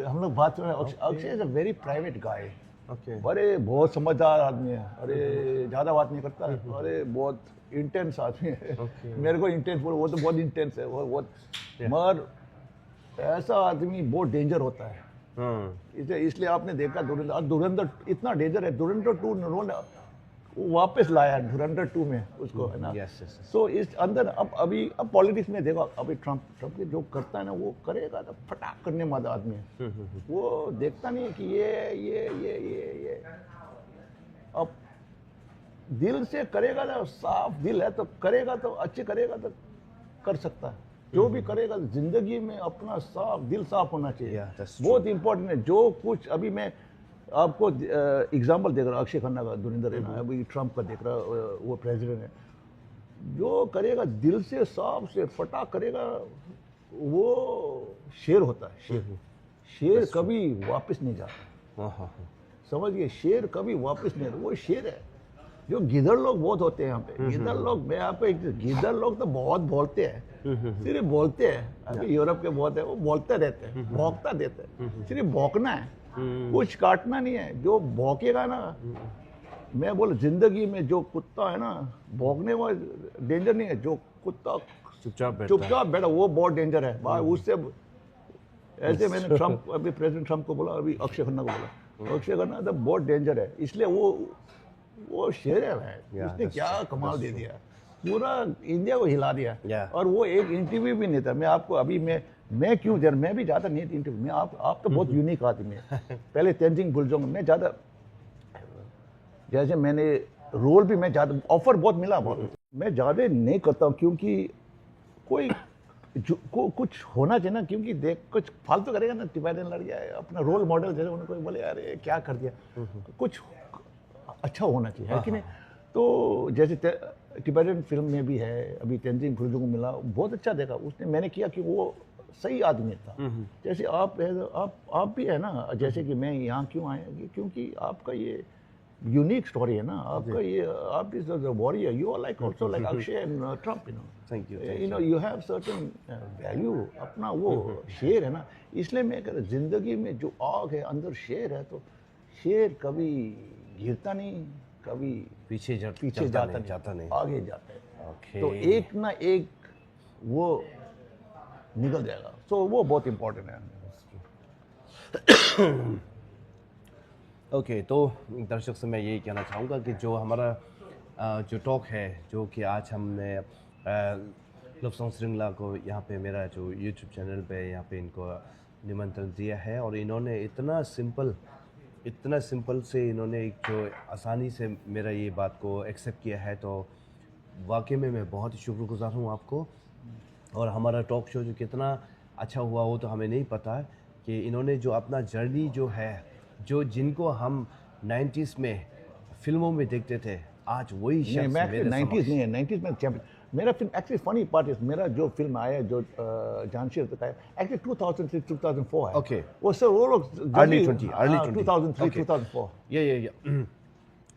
हम लोग बात कर रहे हैं, Akshay is a very private guy, अरे बहुत समझदार आदमी है, अरे ज़्यादा बात नहीं करता, अरे बहुत इंटेंस आदमी है, मेरे को इंटेंस बोलो, वो तो बहुत इंटेंस है, वो बहुत, मगर ऐसा आदमी बहुत डेंजर होता है। इसलिए आपने देखा धुरंधर इतना डेंजर है, धुरंधर 2 उन्होंने वापस लाया धुरंधर 2 में उसको, है ना। सो इस अंदर अब पॉलिटिक्स में देखो, अभी ट्रम्प जो करता है ना, वो करेगा तो फटाक करने वाला आदमी है, वो देखता नहीं है कि ये अब दिल से करेगा ना, साफ दिल है तो करेगा, तो अच्छे करेगा तो कर सकता है, जो भी करेगा जिंदगी में अपना साफ दिल साफ होना चाहिए, बहुत इंपॉर्टेंट है। जो कुछ अभी मैं आपको एग्जाम्पल देख रहा, अक्षय खन्ना का धुरंधर है ना, अभी ट्रम्प का देख रहा, वो प्रेसिडेंट है, जो करेगा दिल से साफ से फटाक करेगा, वो शेर होता है, शेर कभी वापस नहीं जाता, समझिए, शेर कभी वापस नहीं, वो शेर है। जो गिदड़ लोग बहुत होते हैं यहाँ पे, गिदड़ लोग, मैं आपको गिदड़ लोग तो बहुत बोलते हैं, सिर्फ बोलते हैं, अभी यूरोप के बहुत है, वो बोलते रहते हैं, भौंकता देते हैं, सिर्फ भौंकना है, कुछ काटना नहीं है, जो भौंकेगा ना, मैं बोल जिंदगी में जो कुत्ता है ना, भौंकने वाला डेंजर नहीं है, जो कुत्ता चुपचाप बैठा वो बहुत डेंजर है, उससे ऐसे मैंने ट्रम्प, अभी प्रेसिडेंट ट्रम्प को बोला, अभी अक्षय खन्ना को बोला, अक्षय खन्ना तो बहुत डेंजर है, इसलिए वो शेर है भाई, उसने क्या कमाल दे दिया, पूरा इंडिया को हिला दिया, और वो एक इंटरव्यू भी नहीं था। मैं आपको अभी मैं क्यों जर मैं भी ज़्यादा नहीं इंटरव्यू में, आप तो बहुत यूनिक आदमी है, पहले तेंजिंग बुलजोंग मैं ज़्यादा, जैसे मैंने रोल भी मैं ज़्यादा, ऑफर बहुत मिला, बहुत मैं ज़्यादा नहीं करता हूँ, क्योंकि कुछ होना चाहिए ना, क्योंकि देख कुछ फालतू करेगा ना, टिबेटन लड़ गया अपना रोल मॉडल, जैसे उनको बोले अरे क्या कर दिया, कुछ अच्छा होना चाहिए, है कि नहीं। तो जैसे टिबेटन फिल्म में भी है, अभी तेंजिन फुर्जू को मिला, बहुत अच्छा देखा उसने, मैंने किया कि वो सही आदमी था। जैसे आप है, आप भी है ना, जैसे कि मैं यहाँ क्यों आया क्योंकि आपका ये यूनिक स्टोरी है ना, आपका ये आप is the warrior, you are like also like Akshay and Trump, you know. Thank you, you know you have certain value, अपना वो शेर है ना, इसलिए मैं कह जिंदगी में जो आग है अंदर शेर है, तो शेर कभी गिरता नहीं, कभी पीछे जाता नहीं, आगे जाता है। ओके तो एक ना एक वो निकल जाएगा, सो वो बहुत इम्पोर्टेंट है। ओके तो दर्शक से मैं यही कहना चाहूँगा कि जो हमारा जो टॉक है, जो कि आज हमने लवसोंग श्रृंखला को यहाँ पे मेरा जो यूट्यूब चैनल पे यहाँ पे इनको निमंत्रण दिया है, और इन्होंने इतना सिंपल से इन्होंने एक जो आसानी से मेरा ये बात को एक्सेप्ट किया है, तो वाकई में मैं बहुत ही शुक्रगुजार हूँ आपको। और हमारा टॉक शो जो कितना अच्छा हुआ वो तो हमें नहीं पता कि इन्होंने जो अपना जर्नी जो है, जो जिनको हम 90s में फिल्मों में देखते थे, आज वही नहीं, शख्स मैं मेरे 90s समक्ष। नहीं है, 90s में मेरा film actually funny part is, मेरा जो फिल्म आया जो जानशीर तक आया एक्चुअली 2003 2004 है। Okay. वो सर वो लोग Early 20, early 20. 2003 Okay. 2004। ये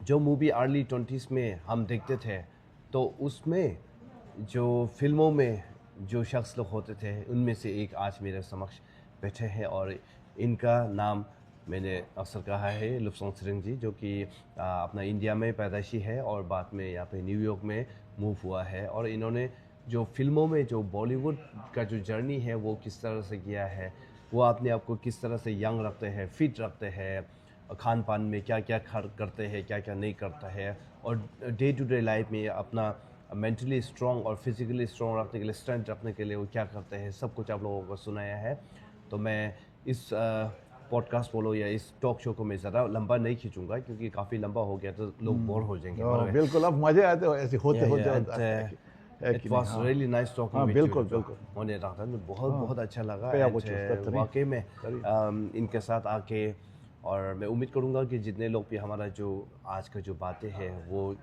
जो मूवी अर्ली 20s में हम देखते थे, तो उसमें जो फिल्मों में जो शख्स लोग होते थे, उनमें से एक आज मेरे समक्ष बैठे हैं, और इनका नाम मैंने अक्सर कहा है लुफ्सोंग सिरिंग जी, जो कि अपना इंडिया में पैदाइशी है और बाद में यहाँ पे न्यूयॉर्क में मूव हुआ है। और इन्होंने जो फिल्मों में जो बॉलीवुड का जो जर्नी है वो किस तरह से किया है, वो अपने आप को किस तरह से यंग रखते हैं, फिट रखते हैं, खान पान में क्या क्या करते हैं, क्या क्या नहीं करता है, और डे टू डे लाइफ में अपना मेंटली स्ट्रॉन्ग और फिजिकली स्ट्रॉन्ग रखने के लिए, स्ट्रेंथ रखने के लिए वो क्या करते हैं, सब कुछ आप लोगों को सुनाया है। तो मैं इस पॉडकास्ट बोलो या इस टॉक शो को मैं ज़्यादा लंबा नहीं खींचूंगा, क्योंकि काफ़ी लंबा हो गया तो लोग बोर हो जाएंगे। बिल्कुल, अब मजे आते हो ऐसे होते It was really nice talking with बिल्कुल you। बिल्कुल होने रहा था, बहुत अच्छा लगा। पे आपको And, चुस्त करें। वाकई में इनके साथ आके, और मैं उम्मीद करूंगा कि जितने लोग भी हमारा जो आज का जो बातें हैं वो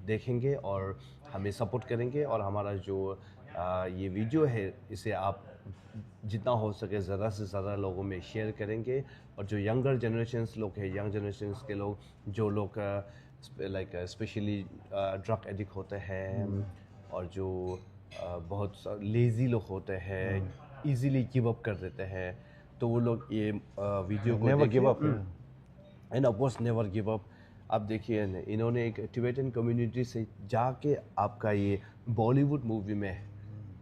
देखेंगे और हमें सपोर्ट करेंगे, और हमारा जो ये वीडियो है इसे आप जितना हो सके ज़्यादा से ज़्यादा लोगों में शेयर करेंगे। और जो यंगर जनरेशन्स लोग हैं, यंग जनरेशन्स के लोग, जो लोग लाइक स्पेशली ड्रग एडिक्ट होते हैं, और जो बहुत लेज़ी लोग होते हैं, इजीली गिव अप कर देते हैं, तो वो लोग ये वीडियो को never give up. End of course never give up. अब देखिए इन्होंने एक टिबेटन कम्युनिटी से जाके आपका ये बॉलीवुड मूवी में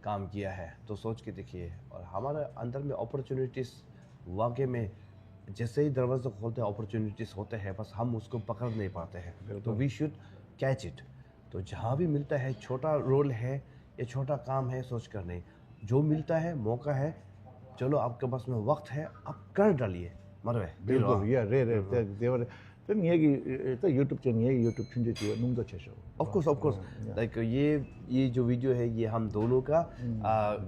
काम किया है, तो सोच के देखिए। और हमारे अंदर में अपॉर्चुनिटीज़ वाकई में जैसे ही दरवाज़ा खोलते हैं अपॉर्चुनिटीज़ होते हैं, बस हम उसको पकड़ नहीं पाते हैं। तो वी शुड कैच इट। तो जहाँ भी मिलता है, छोटा रोल है या छोटा काम है, सोच कर नहीं, जो मिलता है मौका है, चलो आपके पास में वक्त है, आप कर डालिए। मरवे बिल्कुल या रे देवर 또 얘기 또 유튜브 चैनल ये यूट्यूब चैनल जो नूंगा चेशो। ऑफ कोर्स लाइक ये जो वीडियो है ये हम दोनों का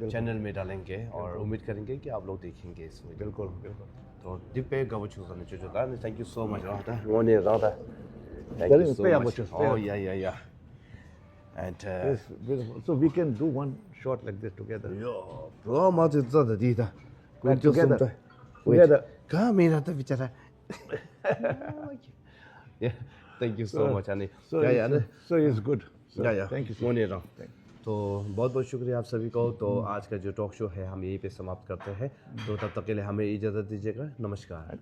चैनल में डालेंगे, और उम्मीद करेंगे कि आप लोग देखेंगे इस वीडियो। बिल्कुल बिल्कुल। तो दिपे गवचुजन चुजुदा, thank you so much Radha. मोने Radha, thank Very you so much. Much. Oh yeah. And Yes, beautiful. So we can do one shot like this together. bro ma de zada di da. Right, together. Together. Ka mera ta bichara. Yeah, thank you so much Ani. So so it's good. So Yeah. Thank you. So मोने राधा। तो बहुत बहुत शुक्रिया आप सभी को। तो आज का जो टॉक शो है हम यहीं पे समाप्त करते हैं। तो तब तक के लिए हमें इजाज़त दीजिएगा। नमस्कार।